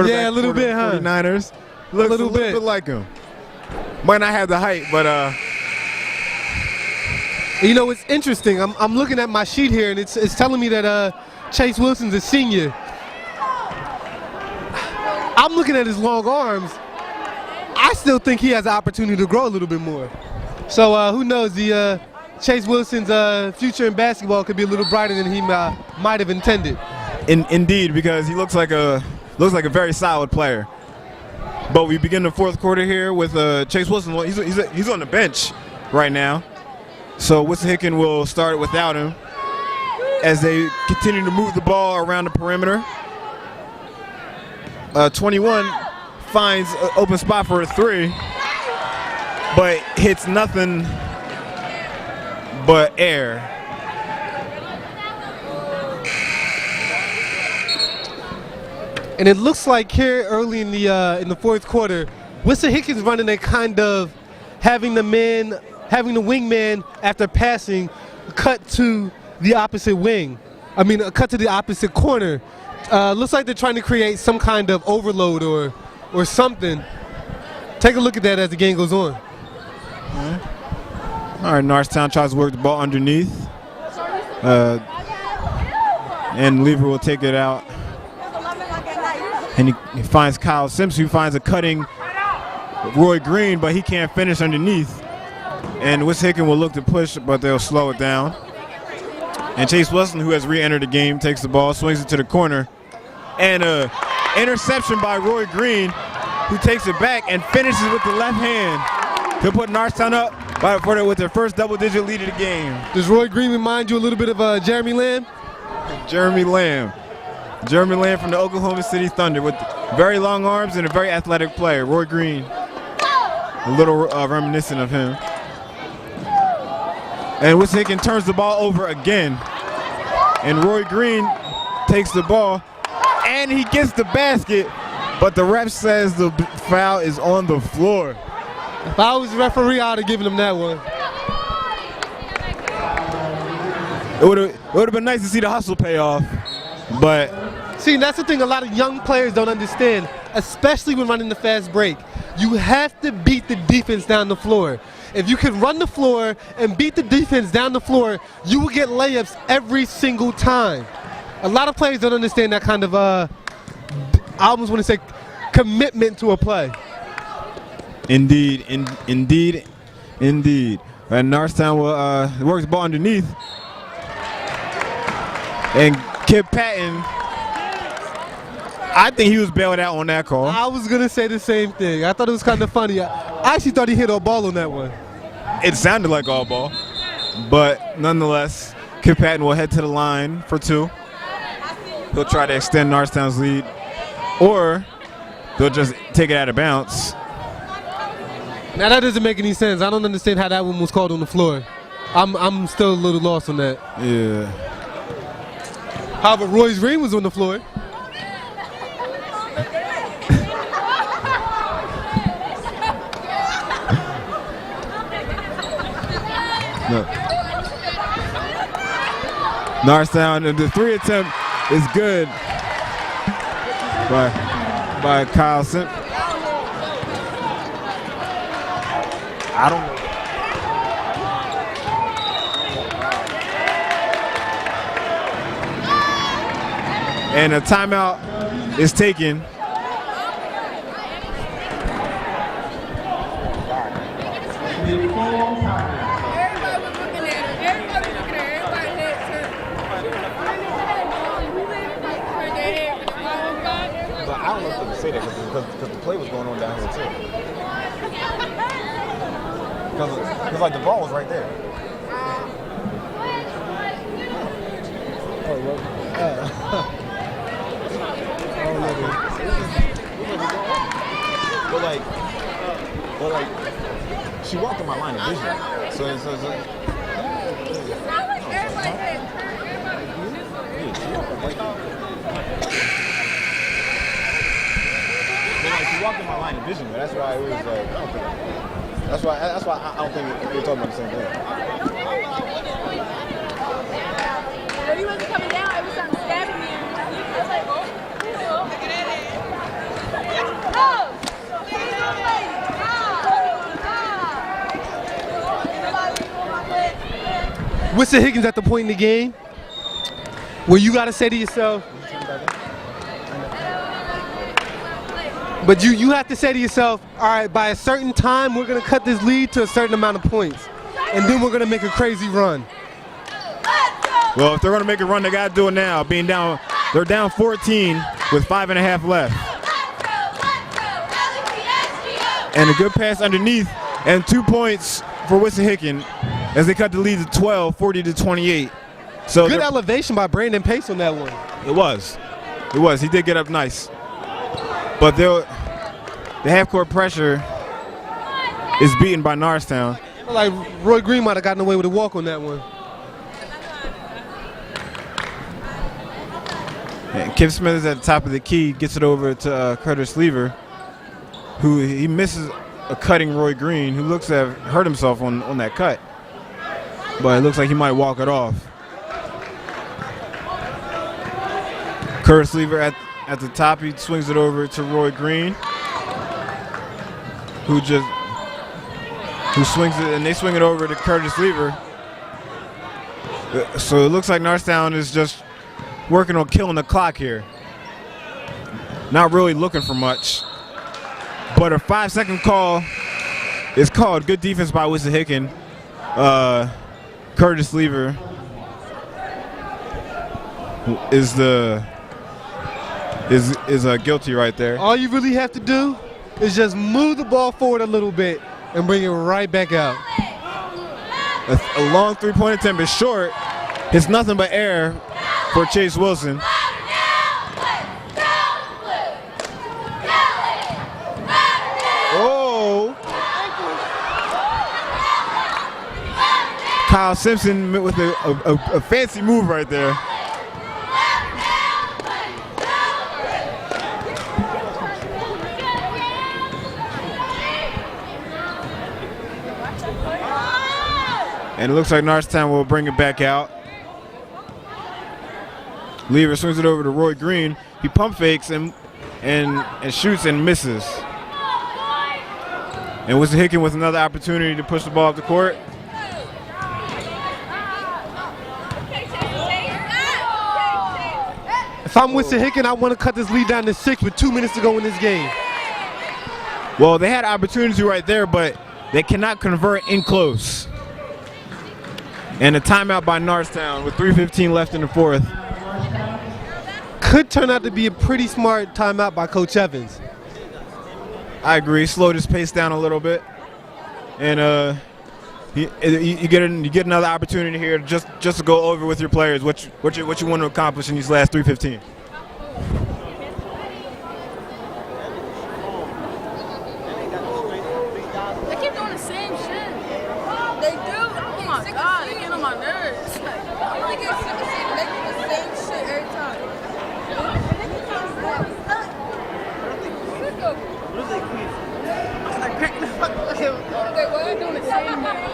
Yeah, a little bit, huh? 49ers. Looks a little bit like him. Might not have the height, but you know, it's interesting. I'm looking at my sheet here, and it's telling me that Chase Wilson's a senior. I'm looking at his long arms. I still think he has an opportunity to grow a little bit more. So who knows? The Chase Wilson's future in basketball could be a little brighter than he might have intended. Indeed, because he looks like a very solid player. But we begin the fourth quarter here with Chase Wilson. He's on the bench right now. So Wissahickon will start without him as they continue to move the ball around the perimeter. 21 finds an open spot for a three, but hits nothing but air. And it looks like here early in the fourth quarter, Wissahickon's running a kind of having the wingman after passing cut to the opposite wing. I mean, cut to the opposite corner. Looks like they're trying to create some kind of overload or something. Take a look at that as the game goes on. All right, Norristown tries to work the ball underneath. And Lever will take it out. And he finds Kyle Simpson, who finds a cutting Roy Green, but he can't finish underneath. And Wissahickon will look to push, but they'll slow it down. And Chase Wilson, who has re-entered the game, takes the ball, swings it to the corner. And an interception by Roy Green, who takes it back and finishes with the left hand. He'll put Norristown up with their first double-digit lead of the game. Does Roy Green remind you a little bit of Jeremy Lamb? Jeremy Lamb from the Oklahoma City Thunder with very long arms and a very athletic player. Roy Green, a little reminiscent of him. And Wissahickon turns the ball over again. And Roy Green takes the ball, and he gets the basket, but the ref says the foul is on the floor. If I was the referee, I would have given him that one. It would have been nice to see the hustle pay off, but See, that's the thing a lot of young players don't understand, especially when running the fast break. You have to beat the defense down the floor. If you can run the floor and beat the defense down the floor, you will get layups every single time. A lot of players don't understand that kind of, I almost want to say, commitment to a play. indeed. And Norristown will works the ball underneath. And Kip Patton, I think he was bailed out on that call. I was going to say the same thing. I thought it was kind of funny. I actually thought he hit a ball on that one. It sounded like all ball, but nonetheless, Kip Patton will head to the line for two. He'll try to extend Norristown's lead, or they'll just take it out of bounds. Now that doesn't make any sense. I don't understand how that one was called on the floor. I'm still a little lost on that. Yeah. However, Roy's ring was on the floor. No. Norristown, the three attempt is good by Kyle Simp. I don't know. And a timeout is taken. But I don't know if they can say that because the play was going on down here too. Because like the ball was right there. But like, she walked in my line of vision. So she walked in my line of vision, but that's why it was like, I don't think. That's why I don't think we're talking about the same thing. He wasn't coming down, it was something stabbing me. I was like, oh. Wissahickon at the point in the game where you got to say to yourself, but you have to say to yourself, all right, by a certain time, we're going to cut this lead to a certain amount of points. And then we're going to make a crazy run. Well, if they're going to make a run, they got to do it now. They're down 14 with 5.5 left. And a good pass underneath and 2 points for Wissahickon as they cut the lead to 12, 40-28. So good elevation by Brandon Pace on that one. It was. He did get up nice. But the half-court pressure is beaten by Norristown. Like Roy Green might have gotten away with a walk on that one. And Kip Smith is at the top of the key, gets it over to Curtis Lever, who he misses a cutting Roy Green, who looks to have hurt himself on that cut. But it looks like he might walk it off. Curtis Lever at the top, he swings it over to Roy Green, who swings it, and they swing it over to Curtis Lever. So it looks like Norristown is just working on killing the clock here. Not really looking for much. But a 5-second call is called. Good defense by Wissahickon. Curtis Lever is guilty right there. All you really have to do is just move the ball forward a little bit and bring it right back out. A long three-point attempt is short. It's nothing but air for Chase Wilson. Oh! Kyle Simpson with a fancy move right there. And it looks like Norristown will bring it back out. Lever swings it over to Roy Green. He pump fakes and shoots and misses. And Wissahickon with another opportunity to push the ball up the court. If I'm Wissahickon, I want to cut this lead down to 6 with 2 minutes to go in this game. Well, they had opportunity right there, but they cannot convert in close. And a timeout by Norristown with 3:15 left in the fourth. Could turn out to be a pretty smart timeout by Coach Evans. I agree. Slowed his pace down a little bit, and you get another opportunity here just to go over with your players what you want to accomplish in these last 3:15. They keep doing the same shit. They do. Oh my God, they get on my nerves. I'm gonna get sick of seeing they do the same shit every time. They were doing the same thing.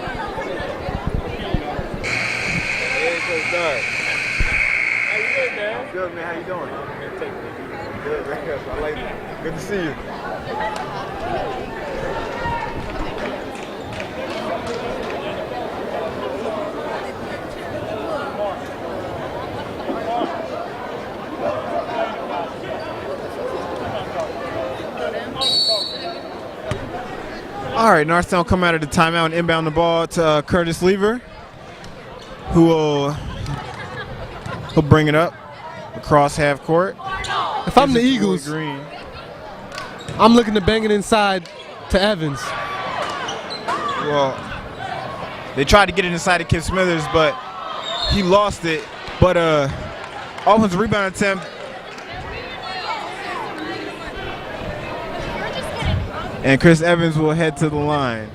How you doing, man? Good, man. How you doing? Good, man. I like it. Good to see you. All right, Norristown come out of the timeout and inbound the ball to Curtis Lever, who he'll bring it up across half court. If I'm the Gives it to Roy Eagles, Green. I'm looking to bang it inside to Evans. Well, they tried to get it inside of Kip Smithers, but he lost it. But offensive rebound attempt. And Chris Evans will head to the line.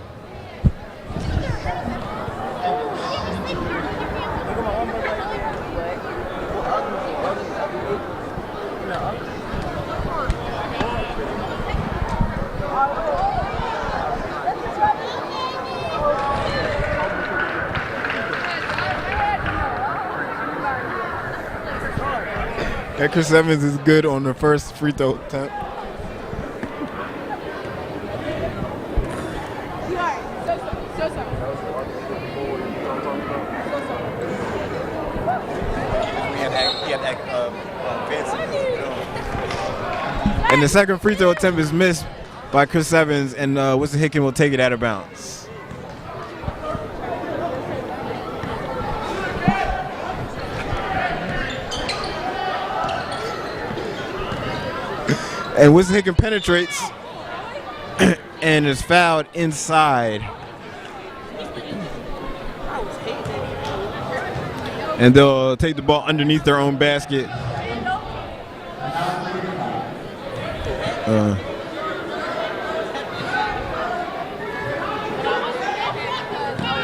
And Chris Evans is good on the first free throw attempt. And the second free throw attempt is missed by Chris Evans, and Wissahickon will take it out of bounds. And Wissahickon penetrates and is fouled inside. And they'll take the ball underneath their own basket.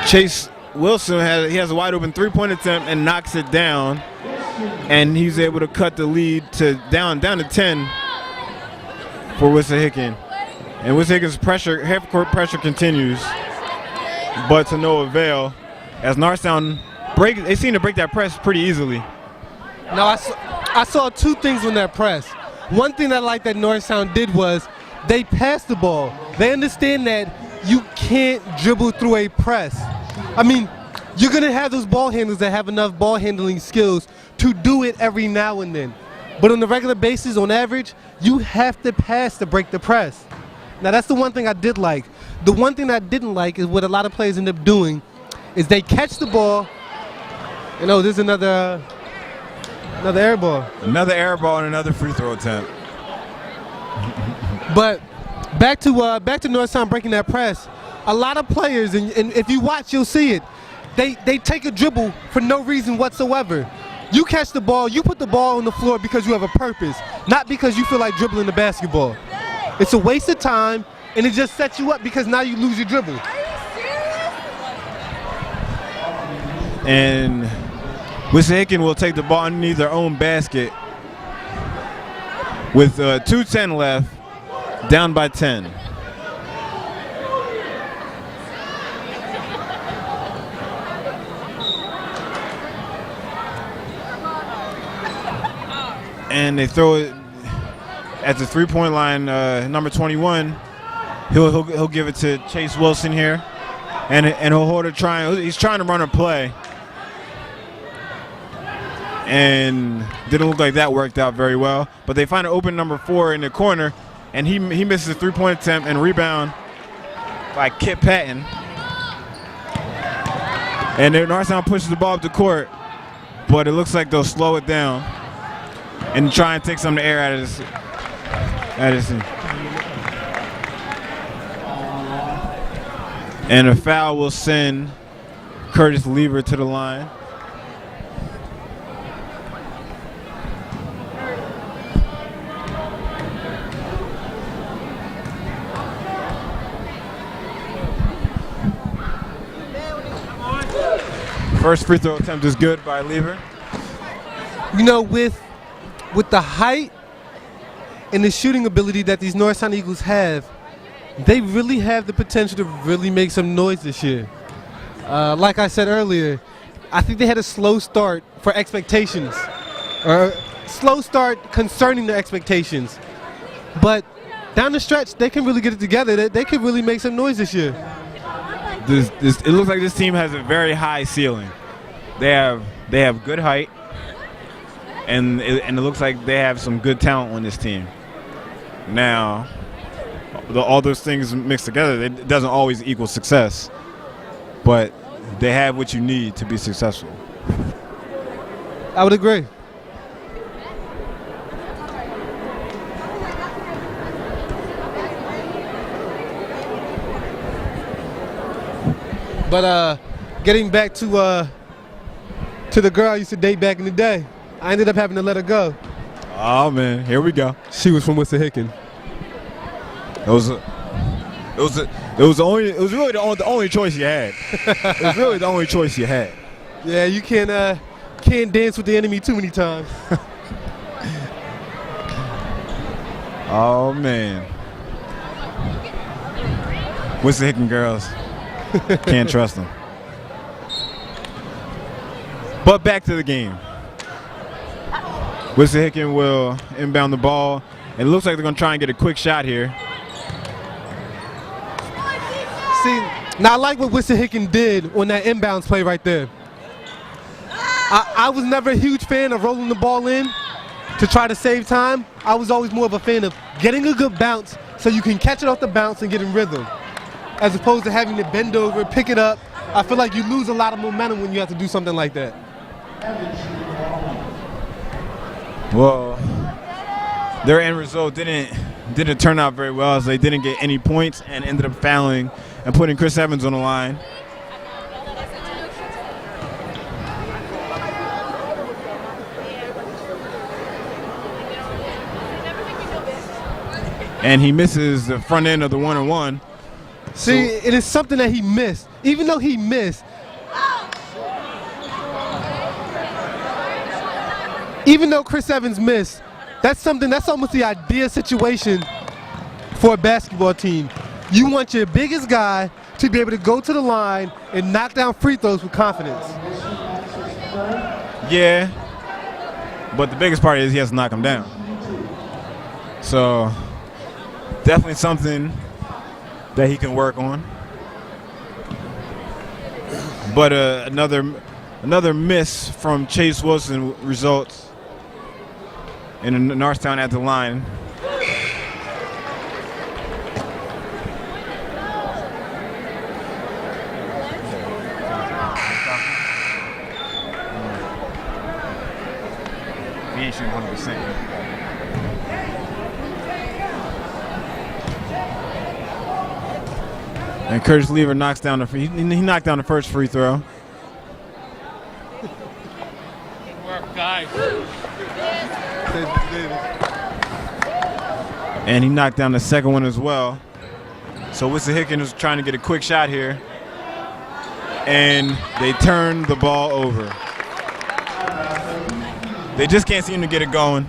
Chase Wilson has a wide open three-point attempt and knocks it down, and he's able to cut the lead to down to 10 for Wissahickon. And Wissahickon's half-court pressure continues, but to no avail, as Norristown they seem to break that press pretty easily. Now I saw two things on that press. One thing that I like that Norristown did was they passed the ball. They understand that you can't dribble through a press. I mean, you're going to have those ball handlers that have enough ball handling skills to do it every now and then. But on a regular basis, on average, you have to pass to break the press. Now, that's the one thing I did like. The one thing I didn't like is what a lot of players end up doing is they catch the ball. You know, there's another air ball. Another air ball and another free throw attempt. But back to Norristown breaking that press. A lot of players, and if you watch, you'll see it. They take a dribble for no reason whatsoever. You catch the ball, you put the ball on the floor because you have a purpose, not because you feel like dribbling the basketball. It's a waste of time, and it just sets you up because now you lose your dribble. And Wissahickon will take the ball underneath their own basket with 2:10 left, down by 10. And they throw it at the three-point line. Number 21, he'll give it to Chase Wilson here, and he'll hold it. He's trying to run a play, and didn't look like that worked out very well. But they find an open number 4 in the corner, and he misses a three-point attempt and rebound by Kip Patton. And Norristown pushes the ball up the court, but it looks like they'll slow it down and try and take some of the air out of this. And a foul will send Curtis Lever to the line. First free throw attempt is good by Lever. You know, with the height and the shooting ability that these Norristown Eagles have, they really have the potential to really make some noise this year. Like I said earlier, I think they had a slow start for expectations, or slow start concerning their expectations. But down the stretch, they can really get it together. They can really make some noise this year. It looks like this team has a very high ceiling. They have good height, and it looks like they have some good talent on this team. Now, all those things mixed together, it doesn't always equal success, but they have what you need to be successful. I would agree. But getting back to the girl I used to date back in the day, I ended up having to let her go. Oh man, here we go. She was from Wissahickon. It was really the only choice you had. It was really the only choice you had. Yeah, you can't dance with the enemy too many times. Oh man, Wissahickon girls, can't trust them. But back to the game. Wissahickon will inbound the ball, and it looks like they're going to try and get a quick shot here. See, now I like what Wissahickon did on that inbounds play right there. I was never a huge fan of rolling the ball in to try to save time. I was always more of a fan of getting a good bounce so you can catch it off the bounce and get in rhythm, as opposed to having to bend over, pick it up. I feel like you lose a lot of momentum when you have to do something like that. Well, their end result didn't turn out very well, as they didn't get any points and ended up fouling and putting Chris Evans on the line. And he misses the front end of the one-on-one. See, it is something that he missed. Even though he missed, even though Chris Evans missed, that's almost the ideal situation for a basketball team. You want your biggest guy to be able to go to the line and knock down free throws with confidence. Yeah, but the biggest part is he has to knock him down. So definitely something that he can work on. But another miss from Chase Wilson results in Norristown at the line. He ain't shooting 100%. And Curtis Lever knocks down he knocked down the first free throw. Good work, guys. And he knocked down the second one as well. So Wissahickon is trying to get a quick shot here. and they turn the ball over. They just can't seem to get it going.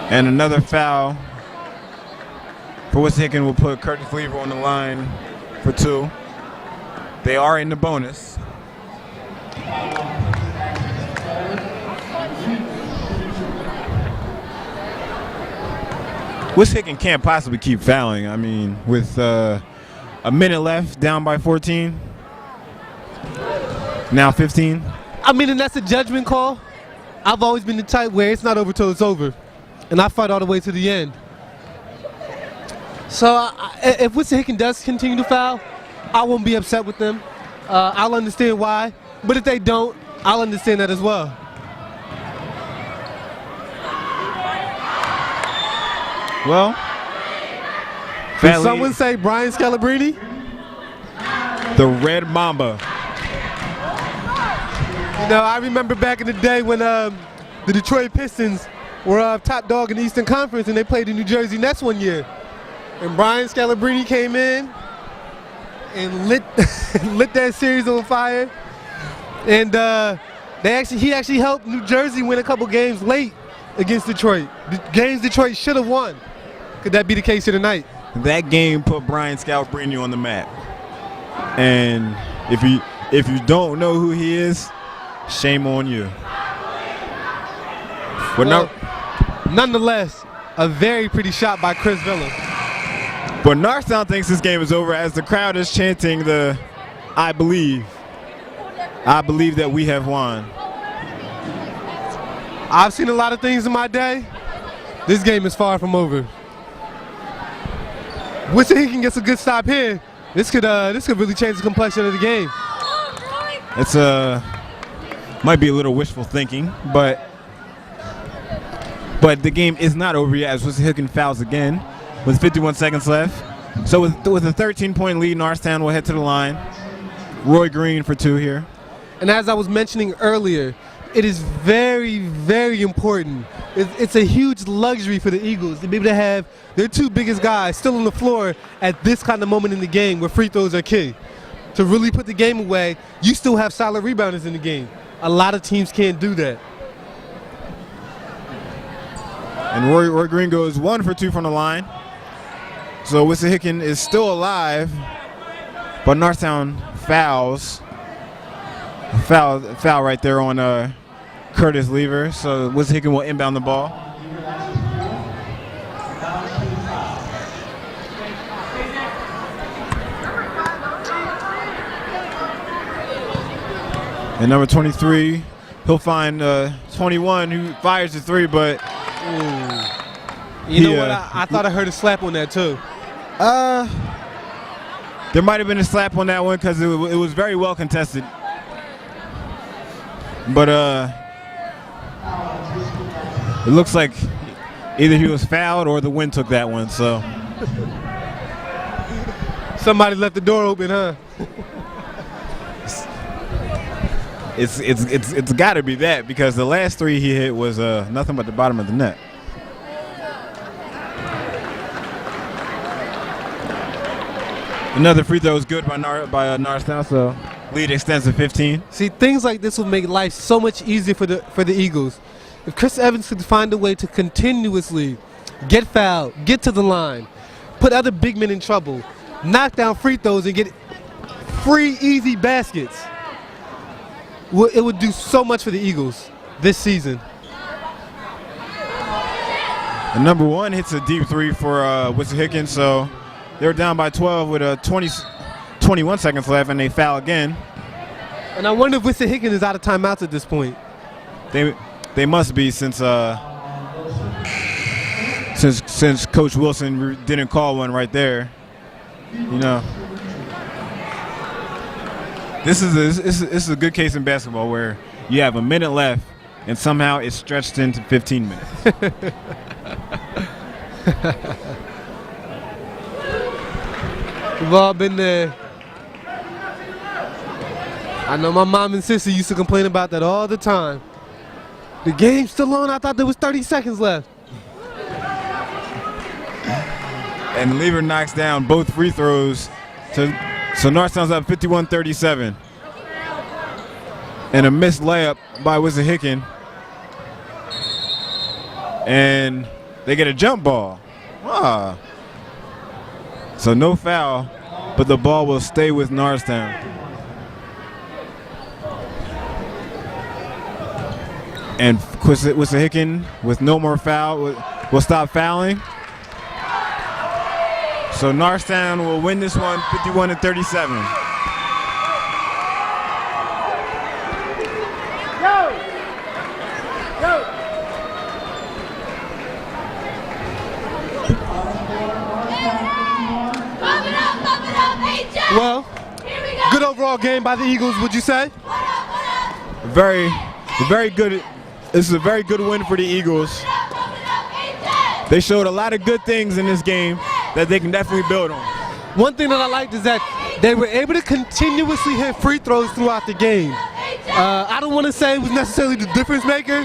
And another foul for Wissahickon will put Curtis Lever on the line for 2. They are in the bonus. Wissahickon can't possibly keep fouling. I mean, with a minute left, down by 14. Now 15. I mean, and that's a judgment call. I've always been the type where it's not over till it's over. And I fight all the way to the end. So if Wissahickon does continue to foul, I won't be upset with them. I'll understand why. But if they don't, I'll understand that as well. Well, did someone say Brian Scalabrine? The Red Mamba. You know, I remember back in the day when the Detroit Pistons were top dog in the Eastern Conference and they played the New Jersey Nets one year. And Brian Scalabrine came in and lit that series on fire. And he actually helped New Jersey win a couple games late against Detroit. The games Detroit should have won. Could that be the case here tonight? That game put Brian Scalabrine on the map. And if you don't know who he is, shame on you. But nonetheless, a very pretty shot by Chris Villa. But Norristown thinks this game is over as the crowd is chanting the I believe that we have won. I've seen a lot of things in my day. This game is far from over. Wissahickon gets a good stop here. This could really change the complexion of the game. It's might be a little wishful thinking, but the game is not over yet as Wissahickon fouls again with 51 seconds left. So with a 13-point lead, Norristown will head to the line. Roy Green for 2 here. And as I was mentioning earlier, it is very, very important. It's a huge luxury for the Eagles to be able to have their 2 biggest guys still on the floor at this kind of moment in the game where free throws are key. To really put the game away, you still have solid rebounders in the game. A lot of teams can't do that. And Roy Green goes 1 for 2 from the line. So Wissahickon is still alive, but Norristown fouls. Foul right there on Curtis Lever. So Wissahickon will inbound the ball. And number 23, he'll find 21 who fires the 3, but you know what? I thought I heard a slap on that too. There might have been a slap on that one because it was very well contested. But it looks like either he was fouled or the wind took that one. So somebody left the door open, huh? It's got to be that because the last 3 he hit was nothing but the bottom of the net. Another free throw is good by Norristown, so lead extends to 15. See, things like this will make life so much easier for the Eagles. If Chris Evans could find a way to continuously get fouled, get to the line, put other big men in trouble, knock down free throws, and get free, easy baskets, it would do so much for the Eagles this season. And number 1 hits a deep 3 for Wissahickon, so they're down by 12 with 21 seconds left, and they foul again. And I wonder if Wissahickon is out of timeouts at this point. They must be since Coach Wilson didn't call one right there. You know, this is a good case in basketball where you have a minute left and somehow it's stretched into 15 minutes. We've all been there. I know my mom and sister used to complain about that all the time. The game's still on. I thought there was 30 seconds left. And Lever knocks down both free throws. So Norristown's up 51-37. And a missed layup by Wissahickon. And they get a jump ball. Ah. So no foul, but the ball will stay with Norristown. And Wissahickon, with no more foul, will stop fouling. So Norristown will win this one 51-37. Well, good overall game by the Eagles, would you say? Very good. This is a very good win for the Eagles. They showed a lot of good things in this game that they can definitely build on. One thing that I liked is that they were able to continuously hit free throws throughout the game. I don't want to say it was necessarily the difference maker,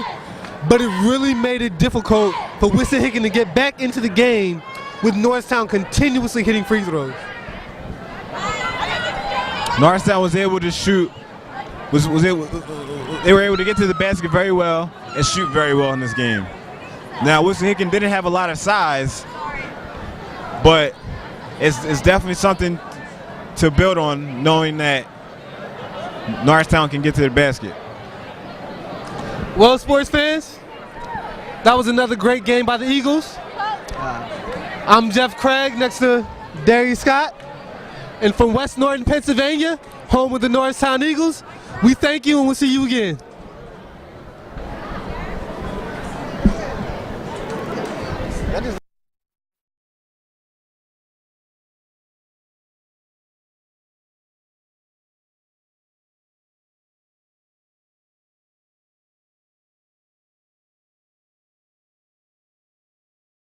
but it really made it difficult for Wissahickon to get back into the game with Norristown continuously hitting free throws. Norristown was able to shoot. They were able to get to the basket very well and shoot very well in this game. Now Wissahickon didn't have a lot of size, but it's definitely something to build on, knowing that Norristown can get to the basket. Well, sports fans, that was another great game by the Eagles. I'm Jeff Craig next to Darius Scott. And from West Norton, Pennsylvania, home of the Norristown Eagles, we thank you and we'll see you again.